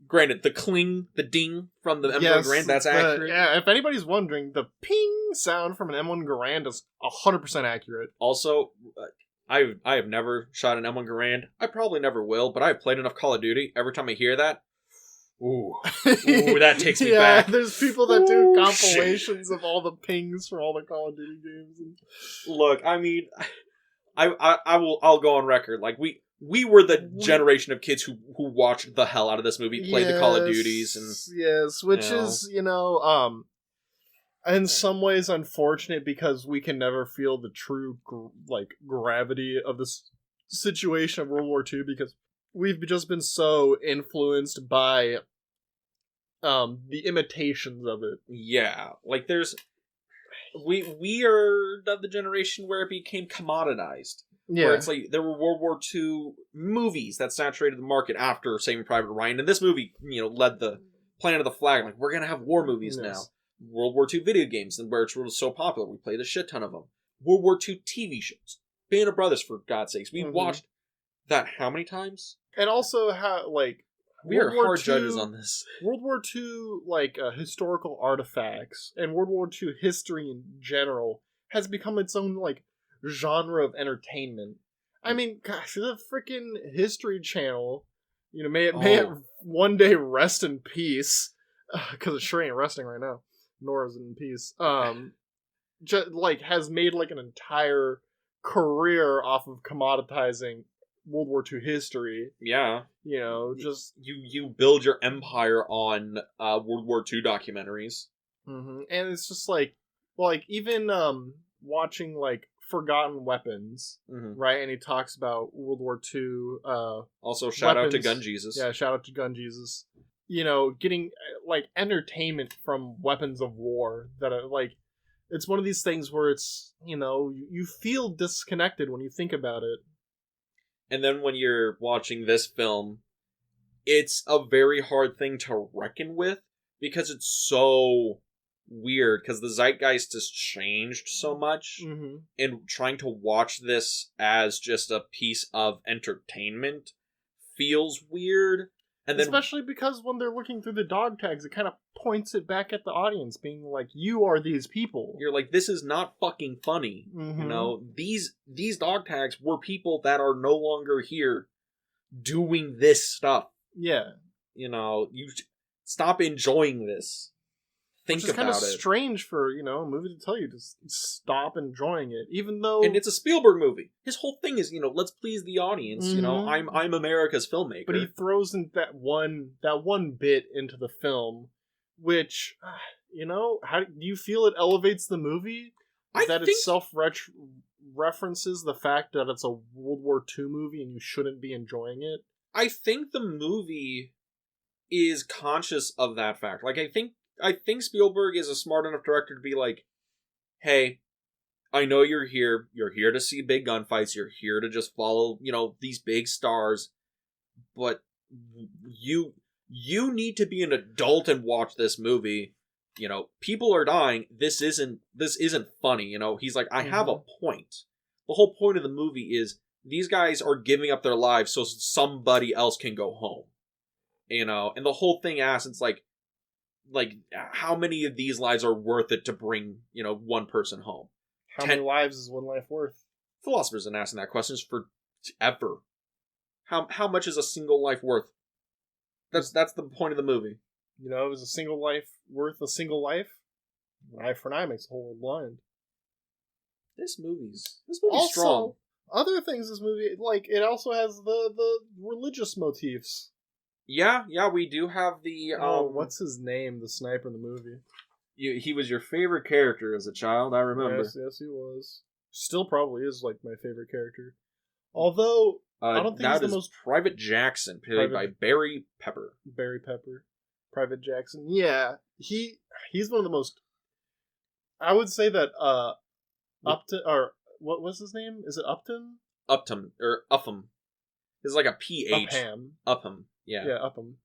granted, the cling, the ding from the M1 Garand, that's accurate. Yeah, if anybody's wondering, the ping sound from an M1 Garand is 100% accurate. Also, I have never shot an M1 Garand. I probably never will, but I've played enough Call of Duty. Every time I hear that, ooh, that takes me back. Yeah, there's people that do compilations of all the pings for all the Call of Duty games. Look, I mean, I'll go on record. Like, we were the generation of kids who watched the hell out of this movie, played the Call of Duties, and which is, in some ways unfortunate because we can never feel the true gravity of this situation of World War II because we've just been so influenced by the imitations of it. Yeah, like we are of the generation where it became commoditized. Yeah. Where it's like there were World War II movies that saturated the market after Saving Private Ryan, and this movie, led the Planet of the Flag. Like, we're gonna have war movies now. World War II video games, and where it was so popular, we played a shit ton of them. World War II TV shows, Band of Brothers, for God's sakes, we watched that how many times? And also, how we are hard judges on this. World War II, historical artifacts and World War II history in general has become its own genre of entertainment. I mean, gosh, the freaking History Channel, may it one day rest in peace, because it sure ain't resting right now, nor is it in peace. Has made an entire career off of commoditizing World War II history. Yeah. Just you build your empire on World War II documentaries. Mm-hmm. And it's just even watching Forgotten Weapons, right? And he talks about World War II. Also, shout out to Gun Jesus. Yeah, shout out to Gun Jesus. Getting entertainment from weapons of war that are it's one of these things where it's you feel disconnected when you think about it. And then when you're watching this film, it's a very hard thing to reckon with because it's so weird because the zeitgeist has changed so much, and trying to watch this as just a piece of entertainment feels weird. And then, especially because when they're looking through the dog tags, it kind of points it back at the audience, being like, "You are these people." You're like, "This is not fucking funny." These dog tags were people that are no longer here doing this stuff. Yeah, you stop enjoying this. Think about it. It's kind of strange for a movie to tell you to stop enjoying it, even though. And it's a Spielberg movie. His whole thing is, let's please the audience. I'm America's filmmaker. But he throws in that one bit into the film, which, how do you feel it elevates the movie? It self-references the fact that it's a World War II movie and you shouldn't be enjoying it. I think the movie is conscious of that fact. I think Spielberg is a smart enough director to be like, hey, I know you're here. You're here to see big gunfights. You're here to just follow, these big stars. But you need to be an adult and watch this movie. People are dying. This isn't funny. He's like, I have a point. The whole point of the movie is these guys are giving up their lives so somebody else can go home. And the whole thing asks, it's like how many of these lives are worth it to bring, one person home? How many lives is one life worth? Philosophers have been asking that question forever. How much is a single life worth? That's the point of the movie. Is a single life worth a single life? An eye for an eye makes the whole world blind. This movie's also, strong. Other things this movie, it also has the religious motifs. Yeah, we do have the... what's his name, the sniper in the movie? He was your favorite character as a child, I remember. Yes, he was. Still probably is, my favorite character. Although, I don't think he's the most... Private Jackson, played by Barry Pepper. Barry Pepper. Private Jackson. Yeah, he's one of the most... I would say that, Upton, or, what was his name? Is it Upton? Upton, or Upham. It's like a PH. Upham. Upham. Yeah. Yeah, Upham.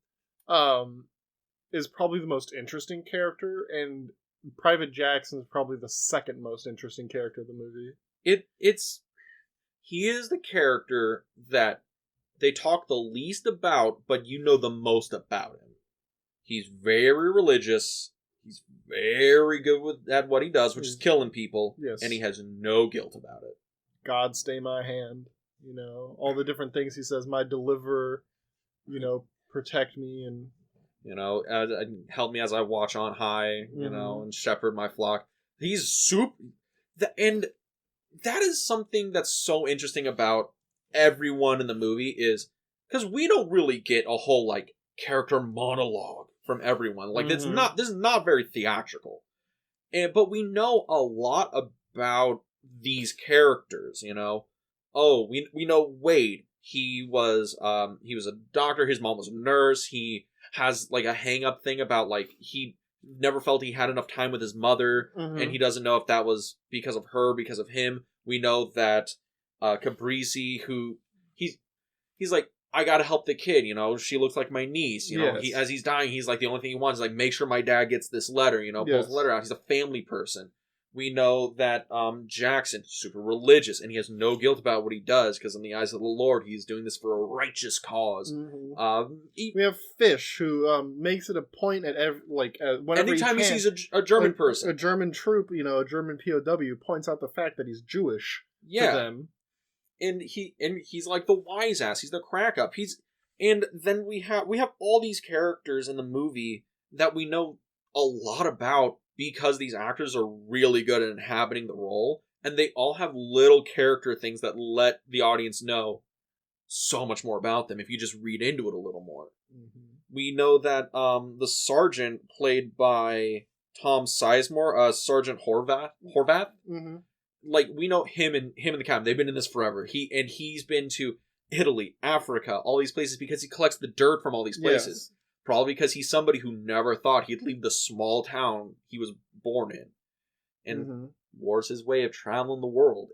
is probably the most interesting character, and Private Jackson is probably the second most interesting character of the movie. He is the character that they talk the least about, but you know the most about him. He's very religious. He's very good at what he does, which is killing people. Yes. And he has no guilt about it. God stay my hand. All the different things he says, my deliverer, protect me and... help me as I watch on high, and shepherd my flock. He's super... And that is something that's so interesting about everyone in the movie is... Because we don't really get a whole, character monologue from everyone. This is not very theatrical. But we know a lot about these characters, Oh, we know Wade. He was a doctor, his mom was a nurse, he has a hang-up thing about he never felt he had enough time with his mother, and he doesn't know if that was because of her, because of him. We know that Cabrizi, who he's like, I gotta help the kid, she looks like my niece, Yes. as he's dying, he's the only thing he wants is make sure my dad gets this letter, pulls the letter out. He's a family person. We know that Jackson is super religious, and he has no guilt about what he does, because in the eyes of the Lord, he's doing this for a righteous cause. We have Fish, who makes it a point at whenever anytime he sees a German person, a German troop, a German POW, points out the fact that he's Jewish to them. And he's like the wise ass. He's the crack up. And then we have all these characters in the movie that we know a lot about, because these actors are really good at inhabiting the role, and they all have little character things that let the audience know so much more about them if you just read into it a little more. We know that the sergeant, played by Tom Sizemore, Sergeant Horvath, we know him and the captain. They've been in this forever. He's been to Italy, Africa, all these places, because he collects the dirt from all these places. Yes. Probably because he's somebody who never thought he'd leave the small town he was born in. And war's his way of traveling the world.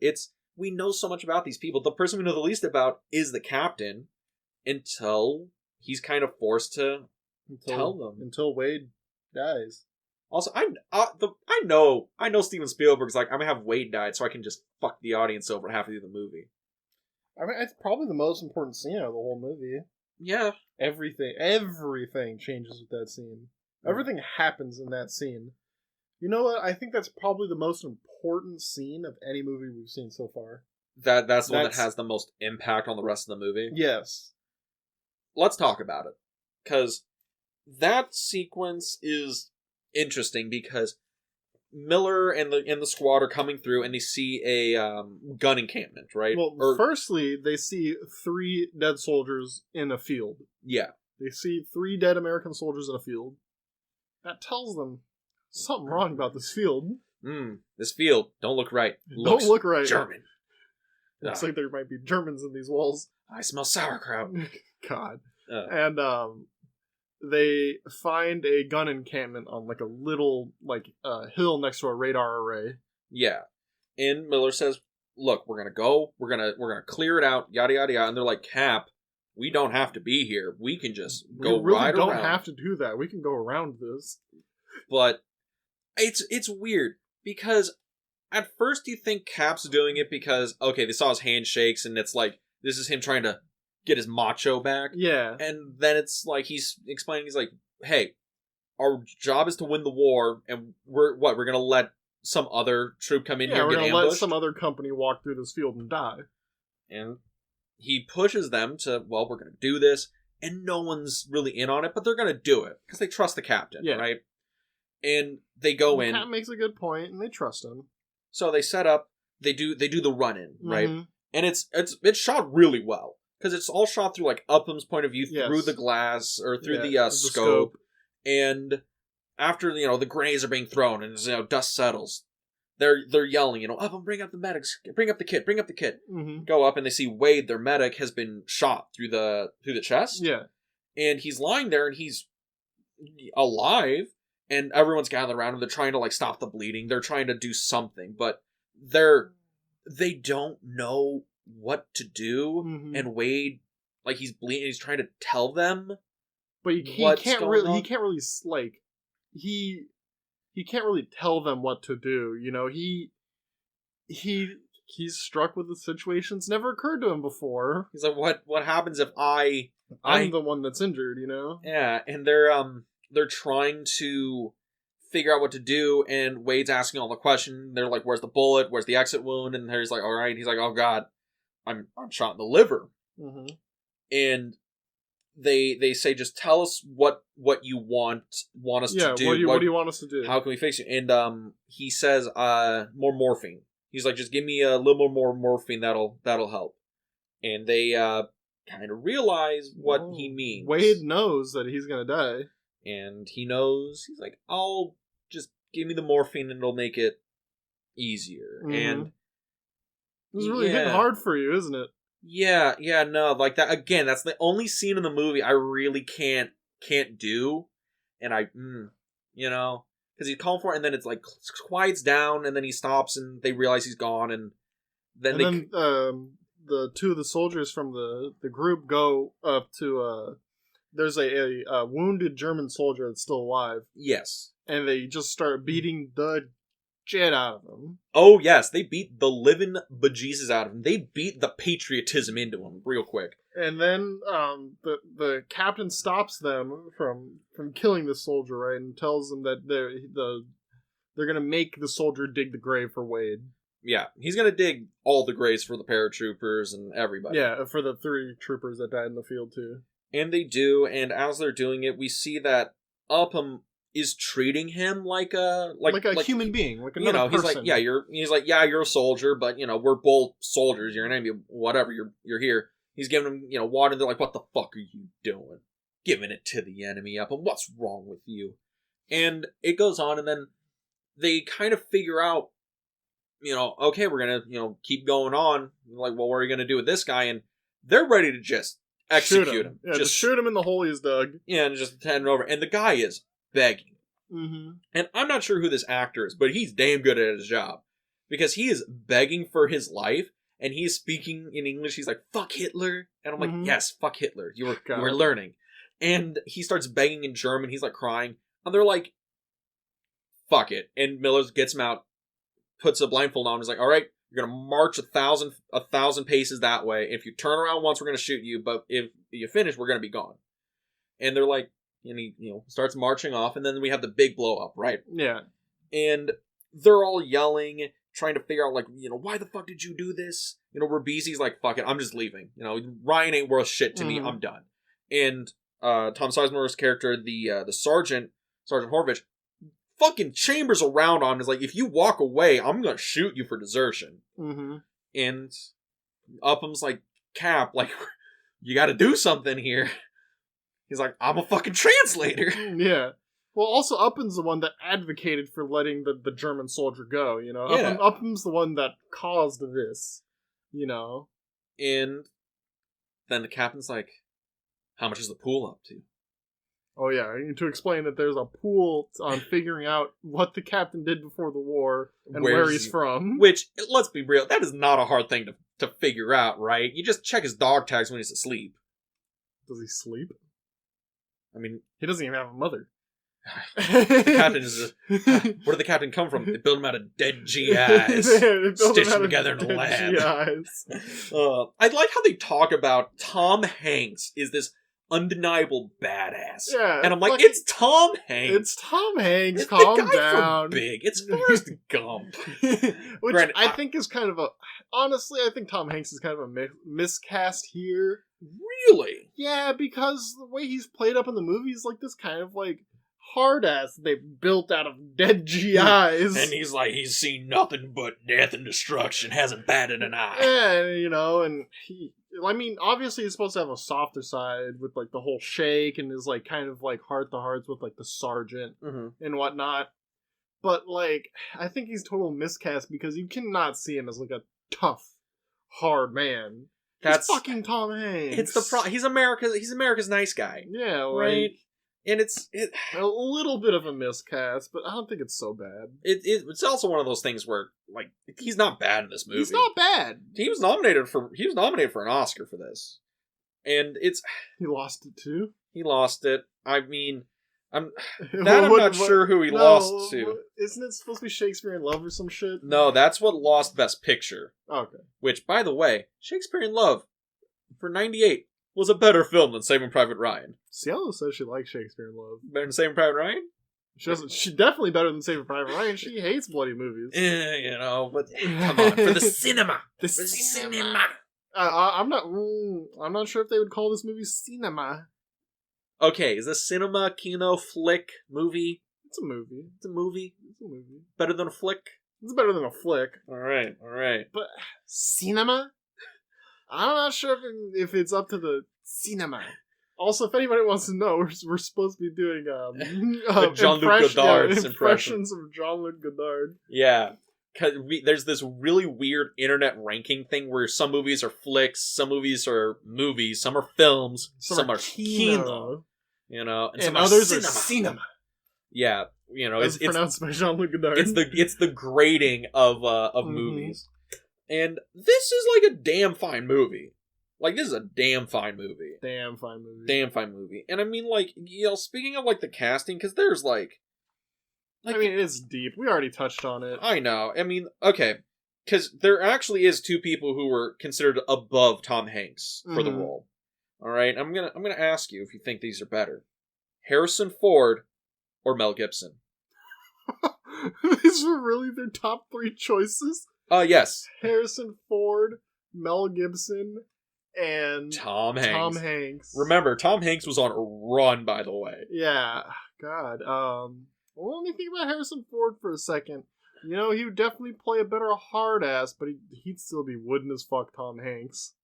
We know so much about these people. The person we know the least about is the captain, until he's kind of forced to tell them. Until Wade dies. Also, I know Steven Spielberg's I'm gonna have Wade died so I can just fuck the audience over halfway through the movie. I mean, it's probably the most important scene of the whole movie. Yeah. Everything changes with that scene. Everything happens in that scene. You know what? I think that's probably the most important scene of any movie we've seen so far. That's the one that has the most impact on the rest of the movie? Yes. Let's talk about it. Because that sequence is interesting, because Miller and the squad are coming through, and they see a gun encampment, right? Well, firstly, they see 3 dead soldiers in a field. Yeah. They see 3 dead American soldiers in a field. That tells them something wrong about this field. This field, don't look right. Don't look right. German. Looks like there might be Germans in these walls. I smell sauerkraut. God. And they find a gun encampment on a little hill next to a radar array. Yeah. And Miller says, look, we're gonna go, we're gonna clear it out, yada yada yada. And they're like, Cap, we don't have to be here. We can just go right around. We really don't have to do that. We can go around this. But it's weird, because at first you think Cap's doing it because, okay, they saw his handshakes, and it's this is him trying to get his macho back. Yeah. And then it's he's explaining, he's like, hey, our job is to win the war, and we're gonna let some other troop come in here and get ambushed? Yeah, we're gonna let some other company walk through this field and die. And he pushes them to, well, we're gonna do this, and no one's really in on it, but they're gonna do it, because they trust the captain, right? And they go in. Cap makes a good point, and they trust him. So they set up, they do the run-in, right? And it's shot really well. Because it's all shot through Upham's point of view, through the glass, or through the scope. And after the grenades are being thrown and dust settles, they're yelling, Upham, bring up the medics, bring up the kit. Go up and they see Wade, their medic, has been shot through the chest. Yeah. And he's lying there, and he's alive, and everyone's gathered around him. They're trying to stop the bleeding. They're trying to do something, but they don't know what to do. And Wade, he's bleeding, he's trying to tell them but he can't really like he can't really tell them what to do. You know, he's struck with the situations never occurred to him before. He's like, what happens if I'm the one that's injured, you know? Yeah, and they're trying to figure out what to do, and Wade's asking all the questions. They're like, where's the bullet? Where's the exit wound? And he's like, all right. He's like, oh god, I'm shot in the liver. Mm-hmm. And they say, just tell us what you want us to do. What do you want us to do? How can we fix you? And he says, more morphine. He's like, just give me a little more morphine. That'll help. And they kind of realize what he means. Wade knows that he's gonna die, and he knows. He's like, I'll just give me the morphine, and it'll make it easier. Mm-hmm. And it's really hitting hard for you, isn't it? Yeah, no, like that again. That's the only scene in the movie I really can't do, and you know, because he's calling for it, and then it's like quiets down, and then he stops, and they realize he's gone, and then the two of the soldiers from the group go up to there's a wounded German soldier that's still alive. Yes, and they just start beating the shit out of him. Oh yes, they beat the living bejesus out of him. They beat the patriotism into him real quick. And then the captain stops them from killing the soldier, right, and tells them that they're gonna make the soldier dig the grave for Wade. Yeah, he's gonna dig all the graves for the paratroopers and everybody. Yeah, for the 3 troopers that died in the field too. And they do, and as they're doing it, we see that Upham is treating him like a human being, like another person. He's like, you're a soldier, but we're both soldiers. You're an enemy, whatever. You're here. He's giving him water. And they're like, what the fuck are you doing? Giving it to the enemy, Upham. What's wrong with you? And it goes on, and then they kind of figure out, okay, we're gonna keep going on. Like, well, what are you gonna do with this guy? And they're ready to just execute him. Yeah, just shoot him in the hole he's dug. Yeah, and just hand it over. And the guy is begging. Mm-hmm. And I'm not sure who this actor is, but he's damn good at his job. Because he is begging for his life, and he's speaking in English. He's like, fuck Hitler. And I'm like, yes, fuck Hitler. You were learning. And he starts begging in German. He's like crying. And they're like, fuck it. And Miller gets him out, puts a blindfold on, and is like, all right, you're going to march 1,000 paces that way. If you turn around once, we're going to shoot you. But if you finish, we're going to be gone. And they're like, and he, starts marching off, and then we have the big blow up, right? Yeah. And they're all yelling, trying to figure out, like, why the fuck did you do this? Ribisi's like, fuck it, I'm just leaving. Ryan ain't worth shit to me, I'm done. And Tom Sizemore's character, the Sergeant Horvich, fucking chambers around on him, is like, if you walk away, I'm gonna shoot you for desertion. Mm-hmm. And Upham's like, Cap, like, you gotta do something here. He's like, I'm a fucking translator. Yeah. Well, also, Upham's the one that advocated for letting the German soldier go, Yeah. Upham's the one that caused this, And then the captain's like, how much is the pool up to? Oh, yeah. To explain that there's a pool on figuring out what the captain did before the war and where he's from. Which, let's be real, that is not a hard thing to figure out, right? You just check his dog tags when he's asleep. Does he sleep? I mean, he doesn't even have a mother. The captain is where did the captain come from? They built him out of dead GIs, stitched them together in a lab. I like how they talk about Tom Hanks is this undeniable badass. Yeah, and I'm like, it's Tom Hanks. It's Tom Hanks. It's calm the guy down. From Big. It's Forrest Gump. Which Granted, I think is kind of honestly, I think Tom Hanks is kind of a miscast here. Really? Yeah, because the way he's played up in the movie is like this kind of like hard ass they built out of dead GIs. And he's like, he's seen nothing but death and destruction, hasn't batted an eye. Yeah, and he, I mean, obviously he's supposed to have a softer side with like the whole shake and is like kind of like heart to hearts with like the sergeant and whatnot. But like, I think he's total miscast because you cannot see him as like a tough, hard man. That's fucking Tom Hanks. It's the he's America's nice guy. Yeah, like, right. And it's a little bit of a miscast, but I don't think it's so bad. It's also one of those things where like he's not bad in this movie. He's not bad. He was nominated for an Oscar for this, and he lost it too. He lost it. I mean, I'm not sure who he lost to. Isn't it supposed to be Shakespeare in Love or some shit? No, that's what lost Best Picture. Okay. Which, by the way, Shakespeare in Love, for 98, was a better film than Saving Private Ryan. Cielo says she likes Shakespeare in Love. Better than Saving Private Ryan? She's definitely better than Saving Private Ryan. She hates bloody movies. But come on, for the cinema. The cinema. I'm not sure if they would call this movie cinema. Okay, is this cinema, kino, flick, movie? It's a movie. It's a movie. It's a movie. Better than a flick? It's better than a flick. All right. But cinema? I'm not sure if it's up to the cinema. Also, if anybody wants to know, we're supposed to be doing Jean-Luc Godard's impressions of Jean-Luc Godard. Yeah. There's this really weird internet ranking thing where some movies are flicks, some movies are movies, some are films, some are kino. You know, and others are cinema. Yeah, you know, it's pronounced by Jean-Luc Godard. It's the grading of movies, and this is like a damn fine movie. Like, this is a damn fine movie. Damn fine movie. And I mean, like, you know, speaking of like the casting, because there's like, I mean, it's deep. We already touched on it. I know. I mean, okay, because there actually is two people who were considered above Tom Hanks for the role. All right, I'm gonna ask you if you think these are better: Harrison Ford or Mel Gibson. These were really their top 3 choices. Yes. Harrison Ford, Mel Gibson, and Tom Hanks. Remember, Tom Hanks was on a run, by the way. Yeah. God. Well, let me think about Harrison Ford for a second. You know, he would definitely play a better hard ass, but he'd still be wooden as fuck Tom Hanks.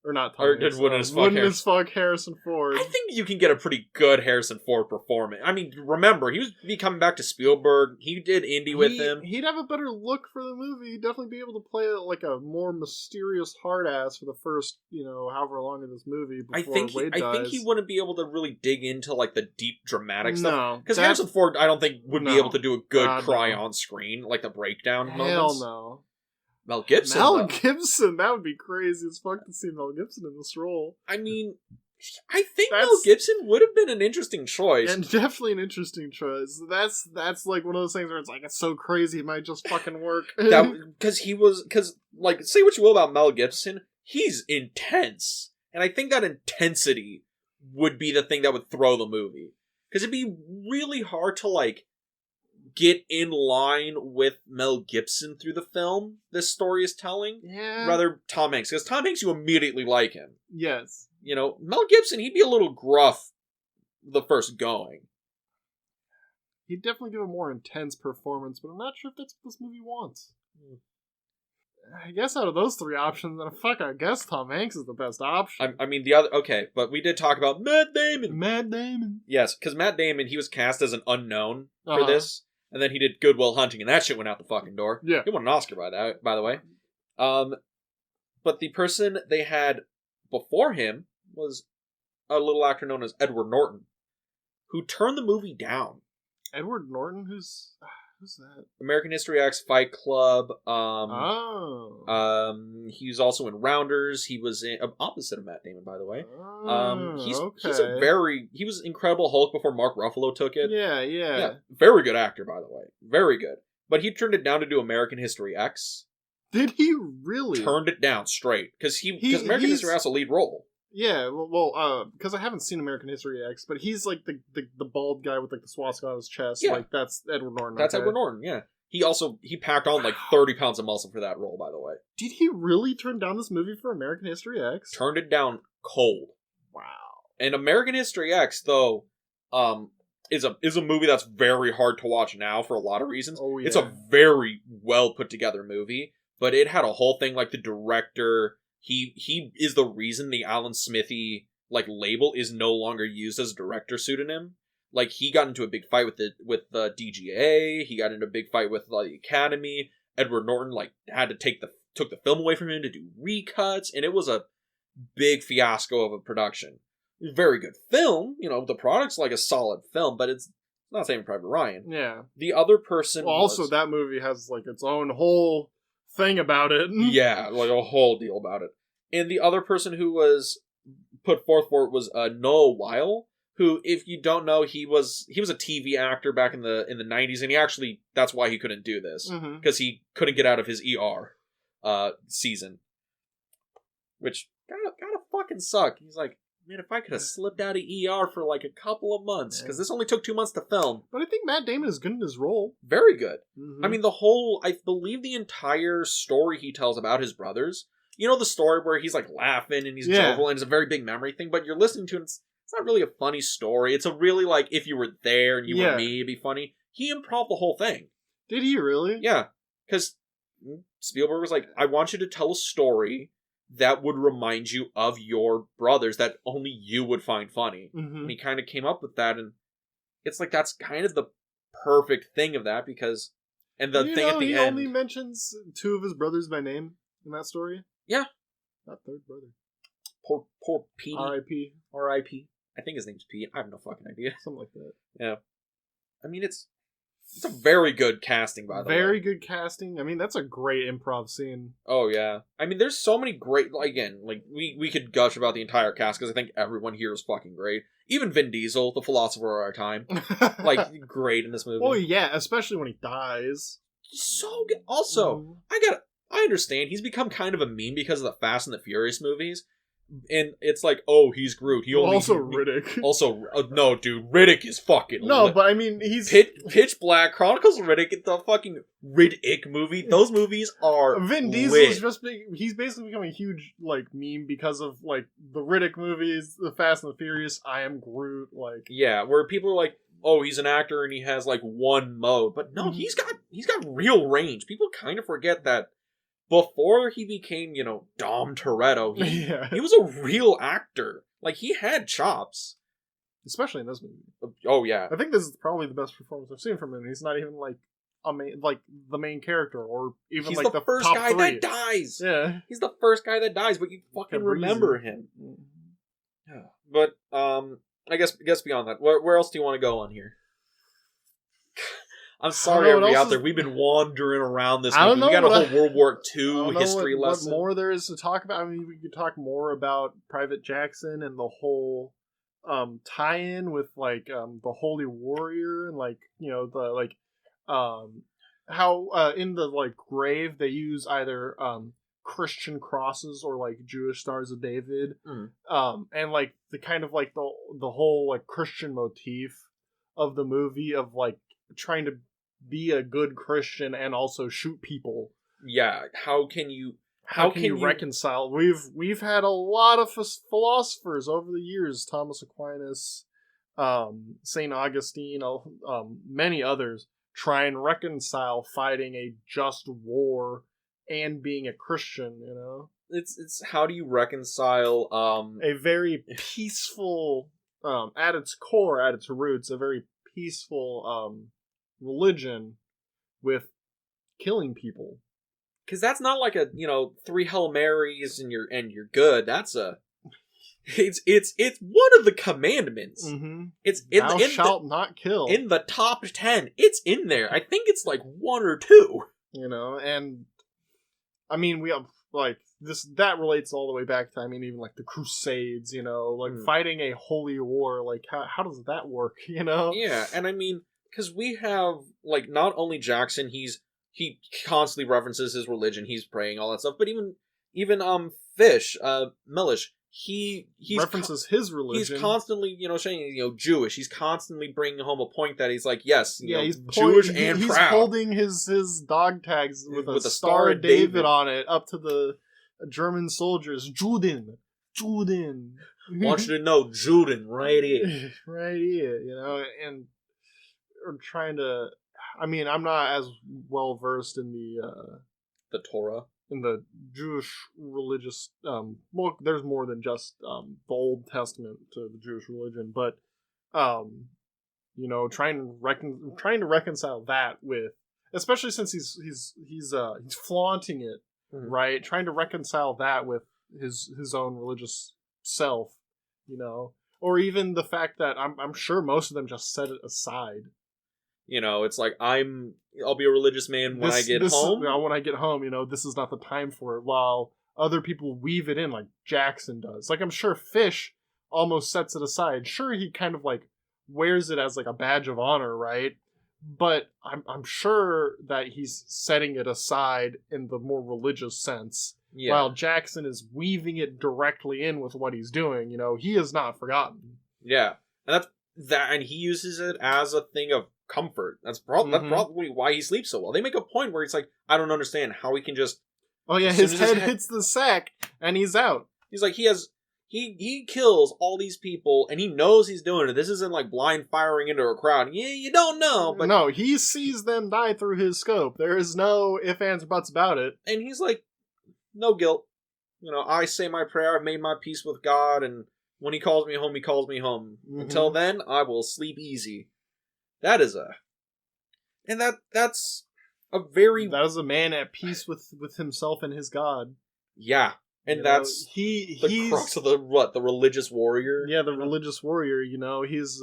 Or not Tom Hanks. Wooden as fuck Harrison Ford. I think you can get a pretty good Harrison Ford performance. I mean, remember, he was coming back to Spielberg. He did Indy with him. He'd have a better look for the movie. He'd definitely be able to play like a more mysterious hard ass for the first, you know, however long of this movie before Wade dies. I think he wouldn't be able to really dig into like the deep dramatic stuff. No. Because Harrison Ford, I don't think, would be able to do a good cry on screen, like the breakdown moments. Hell no. Mel Gibson, that would be crazy as fuck to see Mel Gibson in this role. I mean, I think Mel Gibson would have been an interesting choice. And definitely an interesting choice. That's like one of those things where it's like, it's so crazy, it might just fucking work. Because, like, say what you will about Mel Gibson, he's intense. And I think that intensity would be the thing that would throw the movie. Because it'd be really hard to, like, get in line with Mel Gibson through the film this story is telling. Yeah. Rather Tom Hanks. Because Tom Hanks, you immediately like him. Yes. You know, Mel Gibson, he'd be a little gruff the first going. He'd definitely give a more intense performance, but I'm not sure if that's what this movie wants. I guess out of those 3 options, I guess Tom Hanks is the best option. I mean, the other... Okay, but we did talk about Matt Damon. Matt Damon. Yes, because Matt Damon, he was cast as an unknown for this. And then he did Good Will Hunting, and that shit went out the fucking door. Yeah. He won an Oscar by the way. But the person they had before him was a little actor known as Edward Norton, who turned the movie down. Edward Norton? Who's that? American History X, Fight Club. He was also in Rounders. He was opposite of Matt Damon, by the way. He was Incredible Hulk before Mark Ruffalo took it. Yeah. Very good actor, by the way. Very good. But he turned it down to do American History X. Did he really? Turned it down straight because American History X has a lead role. Yeah, well, because I haven't seen American History X, but he's like the bald guy with like the swastika on his chest. Yeah. Like that's Edward Norton. That's Edward Norton. Yeah. He packed on like 30 pounds of muscle for that role, by the way. Did he really turn down this movie for American History X? Turned it down cold. Wow. And American History X, though, is a movie that's very hard to watch now for a lot of reasons. Oh, yeah. It's a very well put together movie, but it had a whole thing like the director. He is the reason the Alan Smithy like label is no longer used as a director pseudonym. Like, he got into a big fight with the DGA. He got into a big fight with the Academy. Edward Norton like took the film away from him to do recuts, and it was a big fiasco of a production. Very good film, you know. The product's like a solid film, but it's not Saving Private Ryan. Yeah. The other person. Well, also that movie has like its own whole thing about it. Yeah, like a whole deal about it. And the other person who was put forth for it was Noah Weil, who, if you don't know, he was a TV actor back in the 90s, and he actually, that's why he couldn't do this, because he couldn't get out of his ER season, which gotta fucking suck. He's like, man, if I could have slipped out of ER for like a couple of months, because this only took 2 months to film. But I think Matt Damon is good in his role. Very good. I mean, I believe the entire story he tells about his brothers, you know, the story where he's like laughing and he's jovial and it's a very big memory thing, but you're listening to it, it's not really a funny story. It's a really, like, if you were there and you were me, it'd be funny. He improv the whole thing. Did he really? Yeah. Because Spielberg was like, I want you to tell a story that would remind you of your brothers that only you would find funny. And he kind of came up with that, and it's like, that's kind of the perfect thing of that, because... And the thing at the end... he only mentions 2 of his brothers by name in that story? Yeah. Not third brother. Poor Petey. R.I.P. R.I.P. I think his name's Pete. I have no fucking idea. Something like that. Yeah. I mean, it's a very good casting, by the way. Very good casting. I mean, that's a great improv scene. Oh, yeah. I mean, there's so many great... Again, like, we could gush about the entire cast, because I think everyone here is fucking great. Even Vin Diesel, the philosopher of our time. Like, great in this movie. Oh, yeah. Especially when he dies. So good. Also, I understand. He's become kind of a meme because of the Fast and the Furious movies. And it's like, oh, he's Groot. Riddick. Also, no, dude, Riddick is fucking... No, but I mean, he's... Pitch Black, Chronicles of Riddick, the fucking Riddick movie. Those movies are Vin Diesel's he's basically become a huge, like, meme because of, like, the Riddick movies, the Fast and the Furious, I Am Groot, like... Yeah, where people are like, oh, he's an actor and he has, like, one mode. But no, he's got real range. People kind of forget that before he became, you know, Dom Toretto, he was a real actor. Like, he had chops. Especially in this movie. Oh, yeah. I think this is probably the best performance I've seen from him. He's not even, like, the main character, or even, he's like, the first top guy 3. That dies. Yeah. He's the first guy that dies, but you fucking remember him. Yeah. But, I guess beyond that, where else do you want to go on here? I'm sorry, everybody out there. We've been wandering around this movie. We got a whole World War II history lesson. What more there is to talk about? I mean, we could talk more about Private Jackson and the whole tie-in with, like, the Holy Warrior, and, like, you know, the, like, how in the, like, grave they use either Christian crosses or, like, Jewish Stars of David, and, like, the kind of, like, the whole, like, Christian motif of the movie of, like, trying to be a good Christian and also shoot people. Yeah, how can you reconcile? We've had a lot of philosophers over the years, Thomas Aquinas, St. Augustine, many others, try and reconcile fighting a just war and being a Christian, you know? It's how do you reconcile a very peaceful, at its core, at its roots, a very peaceful religion with killing people, because that's not like a, you know, 3 Hail Marys and you're good. That's it's one of the commandments. It's Thou shalt not kill in the top 10. It's in there. I think it's like 1 or 2. You know, and I mean, we have, like, this, that relates all the way back to, I mean, even, like, the Crusades, you know, like, fighting a holy war, like, how does that work, you know? Yeah, and I mean, because we have, like, not only Jackson, he constantly references his religion, he's praying, all that stuff, but even Fish, Mellish, he references his religion. He's constantly, you know, saying, you know, Jewish. He's constantly bringing home a point that he's like, yes, you know, he's Jewish and he's proud. He's holding his dog tags with a Star of David on it up to the German soldiers. Juden. Want you to know, Juden, right here. Right here, you know, and or trying to... I mean, I'm not as well versed in the Torah, in the Jewish religious. Well, there's more than just the Old Testament to the Jewish religion, but you know, trying to reconcile that with, especially since he's flaunting it, right? Trying to reconcile that with his own religious self, you know, or even the fact that I'm sure most of them just set it aside. You know, it's like, I'll be a religious man when I get home. You know, when I get home, you know, this is not the time for it. While other people weave it in, like Jackson does. Like, I'm sure Fish almost sets it aside. Sure, he kind of like wears it as like a badge of honor, right? But I'm sure that he's setting it aside in the more religious sense, while Jackson is weaving it directly in with what he's doing. You know, he has not forgotten. Yeah, and and he uses it as a thing of comfort. That's probably why he sleeps so well. They make a point where he's like, I don't understand how he can just. Oh yeah, his head hits the sack and he's out. He's like, he kills all these people and he knows he's doing it. This isn't like blind firing into a crowd. Yeah, you don't know, but no, he sees them die through his scope. There is no ifs, ands, or buts about it. And he's like, no guilt. You know, I say my prayer. I've made my peace with God, and when he calls me home, he calls me home. Mm-hmm. Until then, I will sleep easy. That is that's a very... That is a man at peace with himself and his God. Yeah. And you that's he's the crux of the religious warrior. Yeah, the religious warrior, you know, he's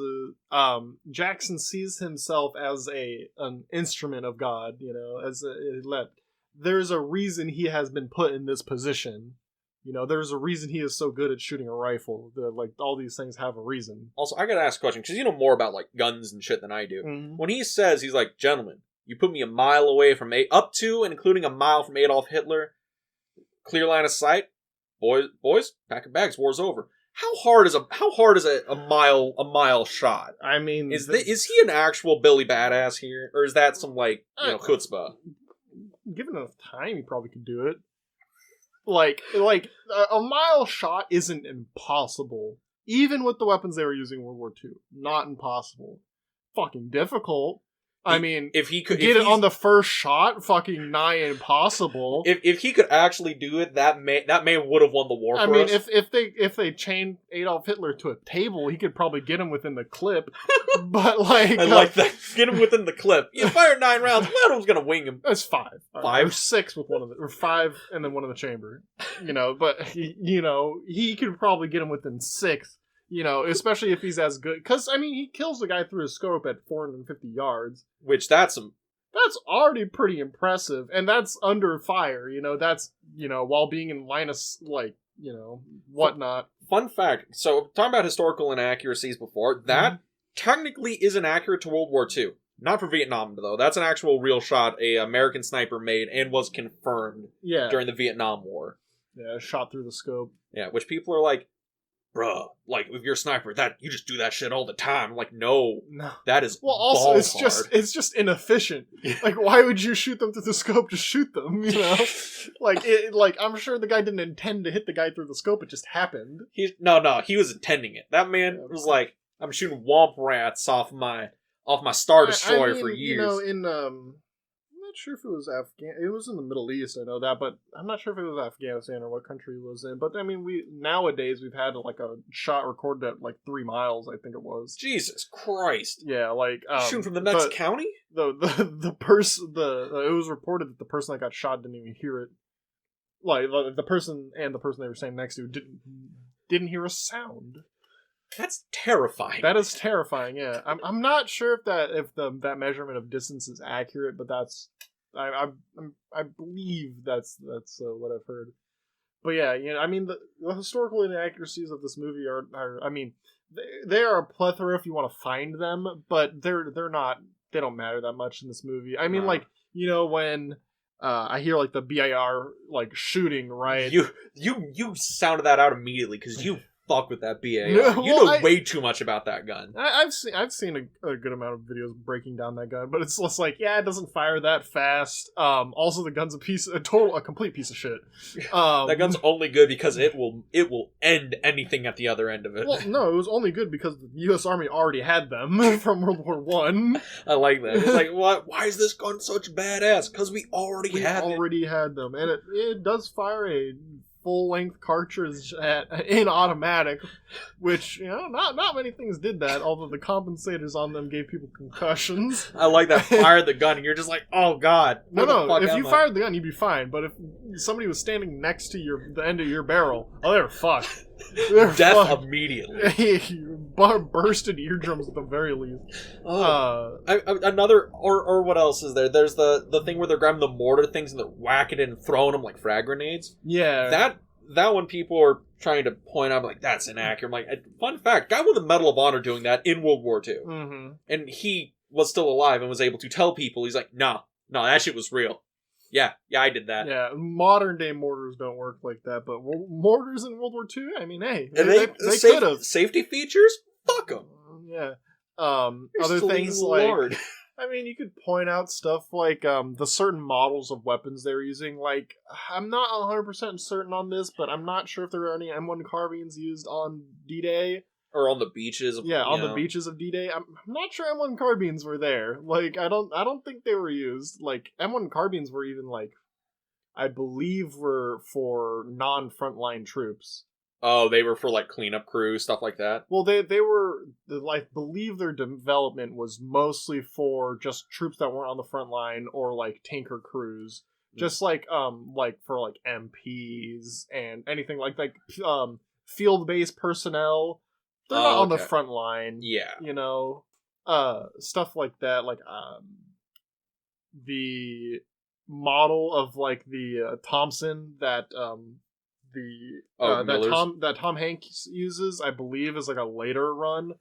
Jackson sees himself as an instrument of God, you know, there's a reason he has been put in this position. You know, there's a reason he is so good at shooting a rifle. Like, all these things have a reason. Also, I gotta ask a question, because you know more about, like, guns and shit than I do. Mm-hmm. When he says, he's like, gentlemen, you put me a mile away from up to and including a mile from Adolf Hitler, clear line of sight, boys, pack your bags, war's over. How hard is a mile shot? I mean, is he an actual Billy Badass here, or is that some like chutzpah? Given enough time, he probably could do it. Like a mile shot isn't impossible, even with the weapons they were using in World War II. Not impossible. Fucking difficult. I mean, if he could get it on the first shot, fucking nigh impossible. If he could actually do it, that man would have won the war. I mean, if they chained Adolf Hitler to a table, he could probably get him within the clip. But like, I like that. Get him within the clip. You fire 9 rounds. One of them's gonna wing him. That's 5. 5 or 6 with one of them, or 5 and then one in the chamber. You know, but he could probably get him within 6. You know, especially if he's as good. Because, I mean, he kills the guy through his scope at 450 yards. Which, that's already pretty impressive. And that's under fire, you know. That's, while being in line of, like, whatnot. Fun fact. So, talking about historical inaccuracies before, that technically is inaccurate to World War II. Not for Vietnam, though. That's an actual real shot a American sniper made and was confirmed during the Vietnam War. Yeah, shot through the scope. Yeah, which people are like, bruh, like, if you're a sniper, you just do that shit all the time. I'm like, no, that is also it's just inefficient. Like, why would you shoot them through the scope? Just shoot them, you know? like I'm sure the guy didn't intend to hit the guy through the scope. It just happened. No, he was intending it. That man was like, I'm shooting womp rats off my Star Destroyer for years. You know, I'm not sure if it was it was in the Middle East, I know that, but I'm not sure if it was Afghanistan or what country it was in. But I mean, nowadays we've had like a shot recorded at like 3 miles, I think it was. Jesus Christ! Yeah, like shooting from the next county. The person it was reported that the person that got shot didn't even hear it. Like the person and the person they were standing next to didn't hear a sound. That's terrifying. That is terrifying. Yeah, I'm not sure if that measurement of distance is accurate, but that's I believe that's what I've heard. But yeah, I mean the historical inaccuracies of this movie are I mean they are a plethora if you want to find them, but they're not, they don't matter that much in this movie. I mean like when I hear like the BIR like shooting, right? You sounded that out immediately because you fuck with that BAR. You know way too much about that gun. I've seen a good amount of videos breaking down that gun, but it's just like, it doesn't fire that fast. Also the gun's a complete piece of shit. That gun's only good because it will end anything at the other end of it. Well, no, it was only good because the U.S. Army already had them from World War I. I like that. It's like, what? Why is this gun such badass? Because we already had them, and it does fire a full-length cartridge in automatic, which not many things did that, although the compensators on them gave people concussions. I like that. Fired the gun and you're just like, oh god. No, if you fired the gun you'd be fine, but if somebody was standing next to the end of your barrel, they were fucked. Death immediately. Bursted eardrums at the very least. Another, or what else is there? There's the thing where they're grabbing the mortar things and they're whacking it and throwing them like frag grenades. Yeah. That one people are trying to point out, like, that's inaccurate. I'm like, fun fact, guy with the Medal of Honor doing that in World War II. Mm-hmm. And he was still alive and was able to tell people, he's like, no, that shit was real. Yeah, I did that. Yeah, modern day mortars don't work like that, but mortars in World War II, I mean, hey, And they could have. Safety features? Fuck them. Yeah. Other things like, Lord. I mean, you could point out stuff like the certain models of weapons they're using. Like, I'm not 100% certain on this, but I'm not sure if there were any M1 carbines used on D-Day. Or on the beaches. The beaches of D-Day. I'm not sure M1 carbines were there. Like, I don't think they were used. Like, M1 carbines were even, like, I believe were for non-frontline troops. Oh, they were for, like, cleanup crew, stuff like that? Well, they were, I believe their development was mostly for just troops that weren't on the front line or, like, tanker crews. Just, like for, like, MPs and anything like field-based personnel. They're not on the front line. Yeah. You know? Stuff like that, like, the model of, like, the Thompson that, that Tom Hanks uses, I believe, is like a later run.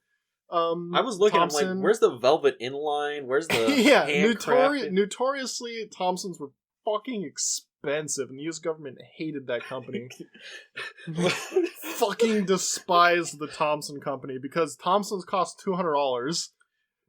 I was looking, Thompson. I'm like, where's the velvet inline? Where's the notoriously, Thompsons were fucking expensive, and the U.S. government hated that company. Fucking despised the Thompson company because Thompsons cost $200.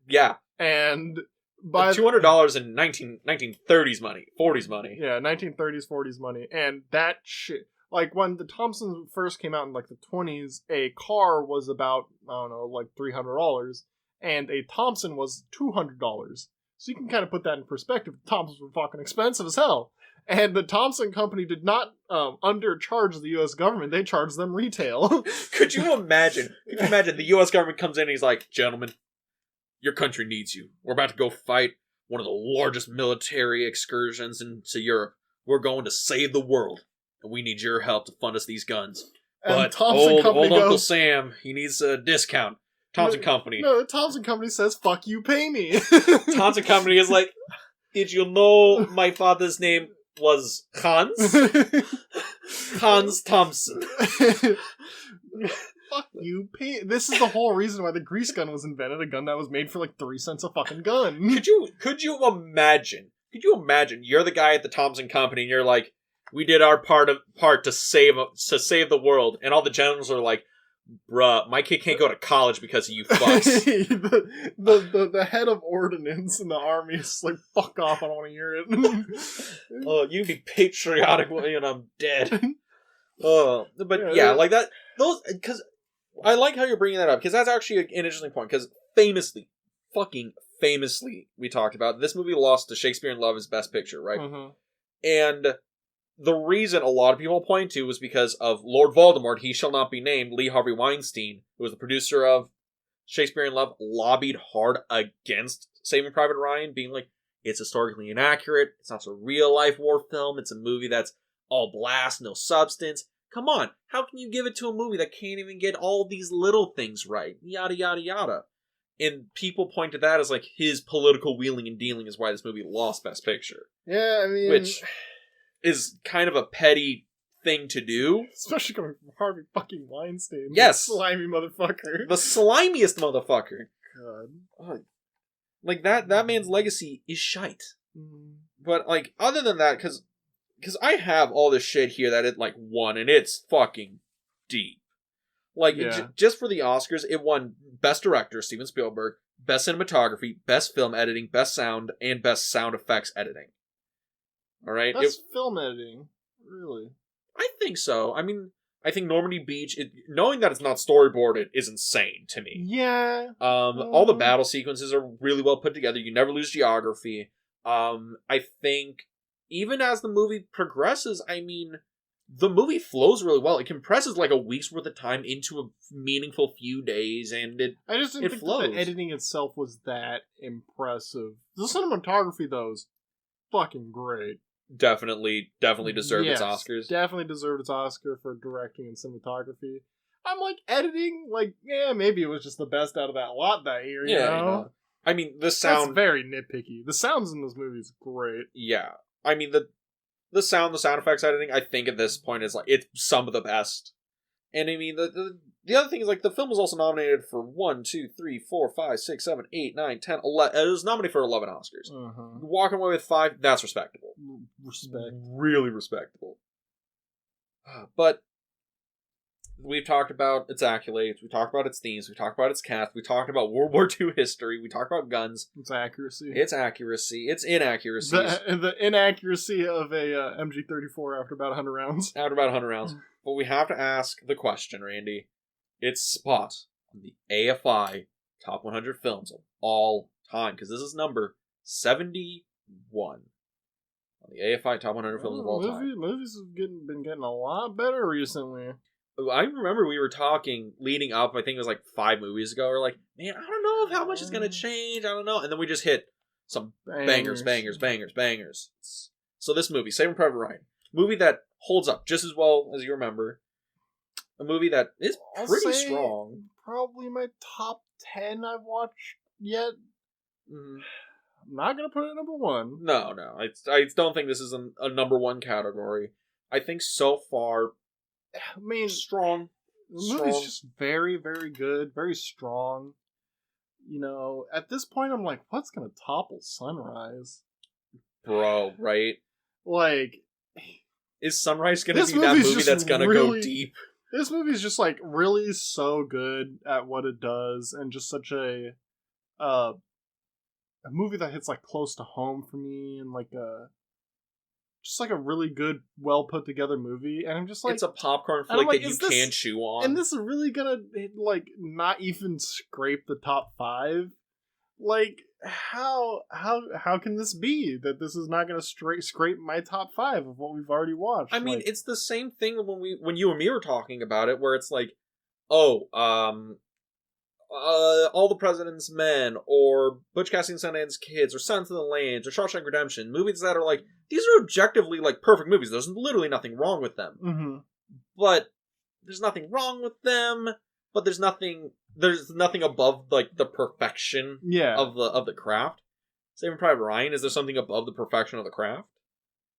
Yeah, and by $200 in 1930s money, 40s money. Yeah, 1930s, 40s money, and that shit. Like, when the Thompsons first came out in, like, the 20s, a car was about, I don't know, like, $300, and a Thompson was $200. So you can kind of put that in perspective. The Thompsons were fucking expensive as hell. And the Thompson company did not undercharge the U.S. government. They charged them retail. Could you imagine? The U.S. government comes in and he's like, gentlemen, your country needs you. We're about to go fight one of the largest military excursions into Europe. We're going to save the world. And we need your help to fund us these guns. But old Uncle Sam, he needs a discount. Thompson Company. No, the Thompson Company says, fuck you, pay me. Thompson Company is like, did you know my father's name was Hans? Hans Thompson. Fuck you, pay. This is the whole reason why the grease gun was invented, a gun that was made for like 3 cents a fucking gun. Could you imagine? You're the guy at the Thompson Company and you're like, we did our part to save the world, and all the generals are like, bruh, my kid can't go to college because of you fucks. the head of ordnance in the army is like, fuck off, I don't want to hear it. Oh, you can be patriotic and I'm dead. But yeah, like that, because I like how you're bringing that up, because that's actually an interesting point, because fucking famously, we talked about, this movie lost to Shakespeare in Love as Best Picture, right? Mm-hmm. And the reason a lot of people point to was because of Lord Voldemort, he shall not be named, Lee Harvey Weinstein, who was the producer of Shakespeare in Love, lobbied hard against Saving Private Ryan, being like, it's historically inaccurate, it's not a real-life war film, it's a movie that's all blast, no substance. Come on, how can you give it to a movie that can't even get all these little things right? Yada, yada, yada. And people point to that as like his political wheeling and dealing is why this movie lost Best Picture. Yeah, I mean, which is kind of a petty thing to do. Especially coming from Harvey fucking Weinstein. Yes. The slimy motherfucker. The slimiest motherfucker. God. Like, that man's legacy is shite. Mm. But, like, other than that, because I have all this shit here that it, like, won, and it's fucking deep. Like, just for the Oscars, it won Best Director, Steven Spielberg, Best Cinematography, Best Film Editing, Best Sound, and Best Sound Effects Editing. Alright? Best Film Editing? Really? I think so. I mean, I think Normandy Beach, knowing that it's not storyboarded is insane to me. Yeah. All the battle sequences are really well put together. You never lose geography. I think even as the movie progresses, I mean, the movie flows really well. It compresses like a week's worth of time into a meaningful few days, and I just didn't think that the editing itself was that impressive. The cinematography, though, is fucking great. Definitely deserved its Oscars. Definitely deserved its Oscar for directing and cinematography. I'm like, editing, like, yeah, maybe it was just the best out of that lot that year, you know? You know? I mean, the sound... That's very nitpicky. The sounds in this movie is great. Yeah. I mean, the sound effects editing, I think at this point is like, it's some of the best And I mean, the other thing is, like, the film was also nominated for 1, 2, 3, 4, 5, 6, 7, 8, 9, 10, 11. It was nominated for 11 Oscars. Walking away with 5, that's respectable. Respect. Really respectable. But we've talked about its accolades, we talked about its themes, we talked about its cast, we talked about World War II history, we talked about guns. Its accuracy. Its accuracy. Its inaccuracies. The inaccuracy of a MG34 after about 100 rounds. After about 100 rounds. But we have to ask the question, Randy. Its spot on the AFI Top 100 Films of all time, because this is number 71 on the AFI Top 100 Films of all time. Movies have been getting a lot better recently. I remember we were talking leading up, I think it was like 5 movies ago, we're like, man, I don't know how much it's going to change, I don't know. And then we just hit some bangers. So this movie, Saving Private Ryan, movie that holds up just as well as you remember. A movie that is pretty strong. Probably my top 10 I've watched yet. I'm not going to put it at number 1. No. I don't think this is a number 1 category. I think so far, I mean, strong. The movie's just very, very good, very strong. You know, at this point, I'm like, what's going to topple Sunrise? Bro, right? Like, is Sunrise going to be that movie that's going to go deep? This movie's just, like, really so good at what it does, and just such a movie that hits, like, close to home for me, and, like, just like a really good, well put together movie, and I'm just like, it's a popcorn flick that you can chew on, and this is really gonna like not even scrape the top 5. Like, how can this be that this is not gonna scrape my top 5 of what we've already watched? I mean, like, it's the same thing when you and me were talking about it, where it's like, oh, All the President's Men, or Butch Cassidy and Sundance Kids, or Silence of the Lambs, or Shawshank Redemption, movies that are like, these are objectively like perfect movies. There's literally nothing wrong with them. But there's nothing wrong with them. But there's nothing above like the perfection of the craft. Saving Private Ryan, is there something above the perfection of the craft?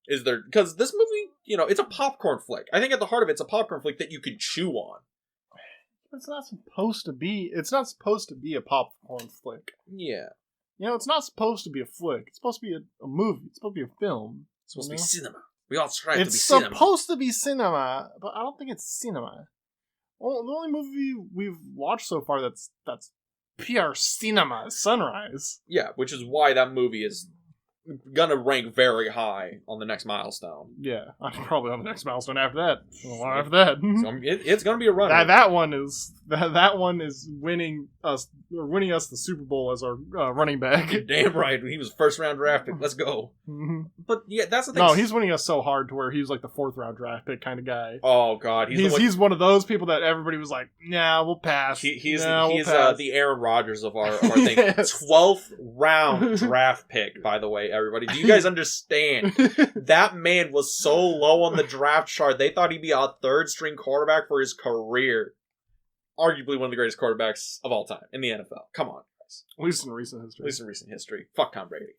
Is there? Because this movie, you know, it's a popcorn flick. I think at the heart of it, it's a popcorn flick that you can chew on. It's not supposed to be. It's not supposed to be a popcorn flick. Yeah. You know, it's not supposed to be a flick. It's supposed to be a movie. It's supposed to be a film. It's supposed to be cinema. We all strive to be cinema. cinema. It's supposed to be cinema, but I don't think it's cinema. Well, the only movie we've watched so far that's pure cinema is Sunrise. Yeah, which is why that movie is gonna rank very high on the next milestone. Yeah, probably on the next milestone after that. After that, so it's gonna be a runner. That one is winning us the Super Bowl as our running back. You're damn right, he was first round draft pick. Let's go. But yeah, that's the thing. No, he's winning us so hard to where he's like the 4th round draft pick kind of guy. Oh god, he's one of those people that everybody was like, nah, we'll pass. He's the Aaron Rodgers of our thing. Yes. 12th round draft pick, by the way. Everybody, do you guys understand? That man was so low on the draft chart, they thought he'd be a 3rd string quarterback for his career. Arguably one of the greatest quarterbacks of all time in the NFL. Come on, guys. At least in recent history. Fuck Tom Brady.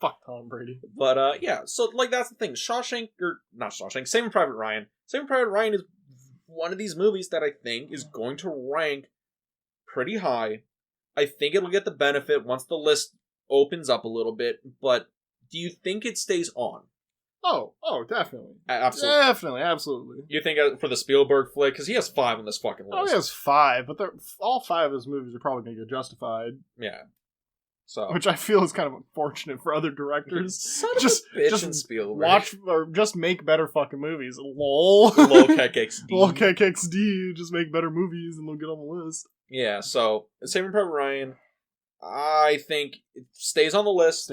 But yeah, so like that's the thing. Saving Private Ryan. Saving Private Ryan is one of these movies that I think is going to rank pretty high. I think it'll get the benefit once the list opens up a little bit, but do you think it stays on? Oh, definitely. Absolutely. Absolutely. You think for the Spielberg flick? Because he has 5 on this fucking list. Oh, he has 5, but all 5 of his movies are probably going to get justified. Yeah. So, which I feel is kind of unfortunate for other directors. Son of a bitch and Spielberg. Watch or just make better fucking movies. Lol. LOLKXD. LOLKXD. Just make better movies and they'll get on the list. Yeah, so Saving Private Ryan, I think it stays on the list.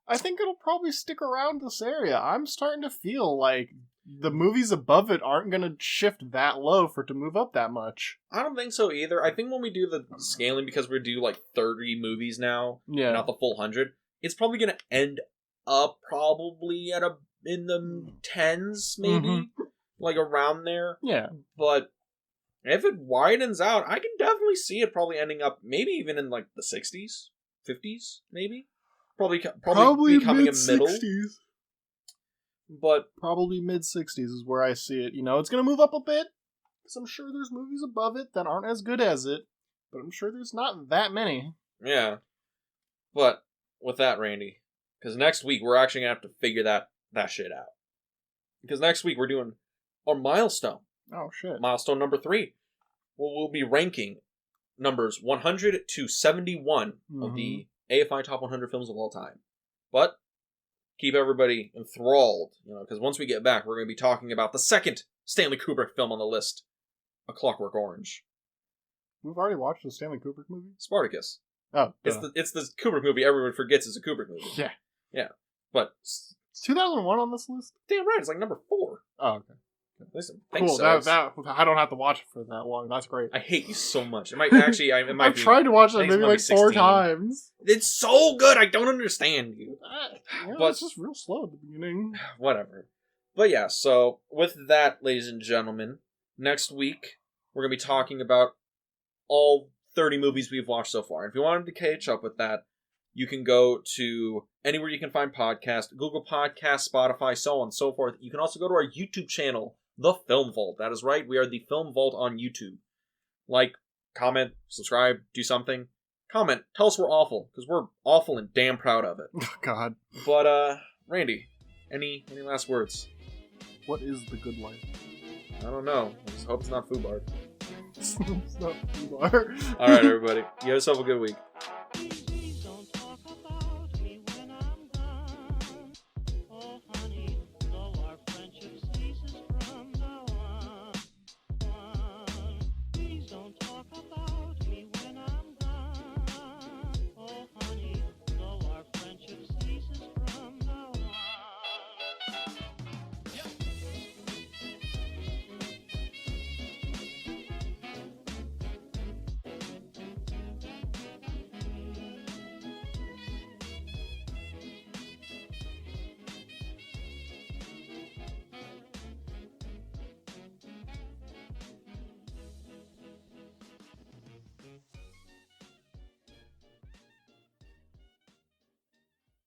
I think it'll probably stick around this area. I'm starting to feel like the movies above it aren't going to shift that low for it to move up that much. I don't think so either. I think when we do the scaling, because we do like 30 movies now, not the full 100, it's probably going to end up probably in the 10s, maybe, like around there. Yeah. But if it widens out, I can definitely see it probably ending up maybe even in like the 60s, 50s, maybe. Probably becoming a middle. But probably mid-60s is where I see it. You know, it's going to move up a bit. Because I'm sure there's movies above it that aren't as good as it, but I'm sure there's not that many. Yeah. But with that, Randy, because next week we're actually going to have to figure that shit out. Because next week we're doing our milestone. Oh, shit. Milestone number 3. We'll be ranking numbers 100 to 71 of the AFI Top 100 films of all time. But keep everybody enthralled, because once we get back, we're going to be talking about the second Stanley Kubrick film on the list, A Clockwork Orange. We've already watched the Stanley Kubrick movie? Spartacus. Oh, it's the Kubrick movie everyone forgets is a Kubrick movie. Yeah. Yeah. But... Is 2001 on this list? Damn right, it's like number 4. Oh, okay. Listen, cool. So. That I don't have to watch it for that long. That's great. I hate you so much. It might actually. I've tried to watch that movie like 4 times. It's so good. I don't understand you. But it's just real slow at the beginning. Whatever. But yeah. So with that, ladies and gentlemen, next week we're gonna be talking about all 30 movies we've watched so far. And if you wanted to catch up with that, you can go to anywhere you can find podcasts, Google Podcasts, Spotify, so on and so forth. You can also go to our YouTube channel, The Film Vault. That is right. We are The Film Vault on YouTube. Like, comment, subscribe, do something. Comment. Tell us we're awful, because we're awful and damn proud of it. Oh, God. But, Randy, any last words? What is the good life? I don't know. I just hope it's not FUBAR. It's not FUBAR. All right, everybody. You have yourself a good week.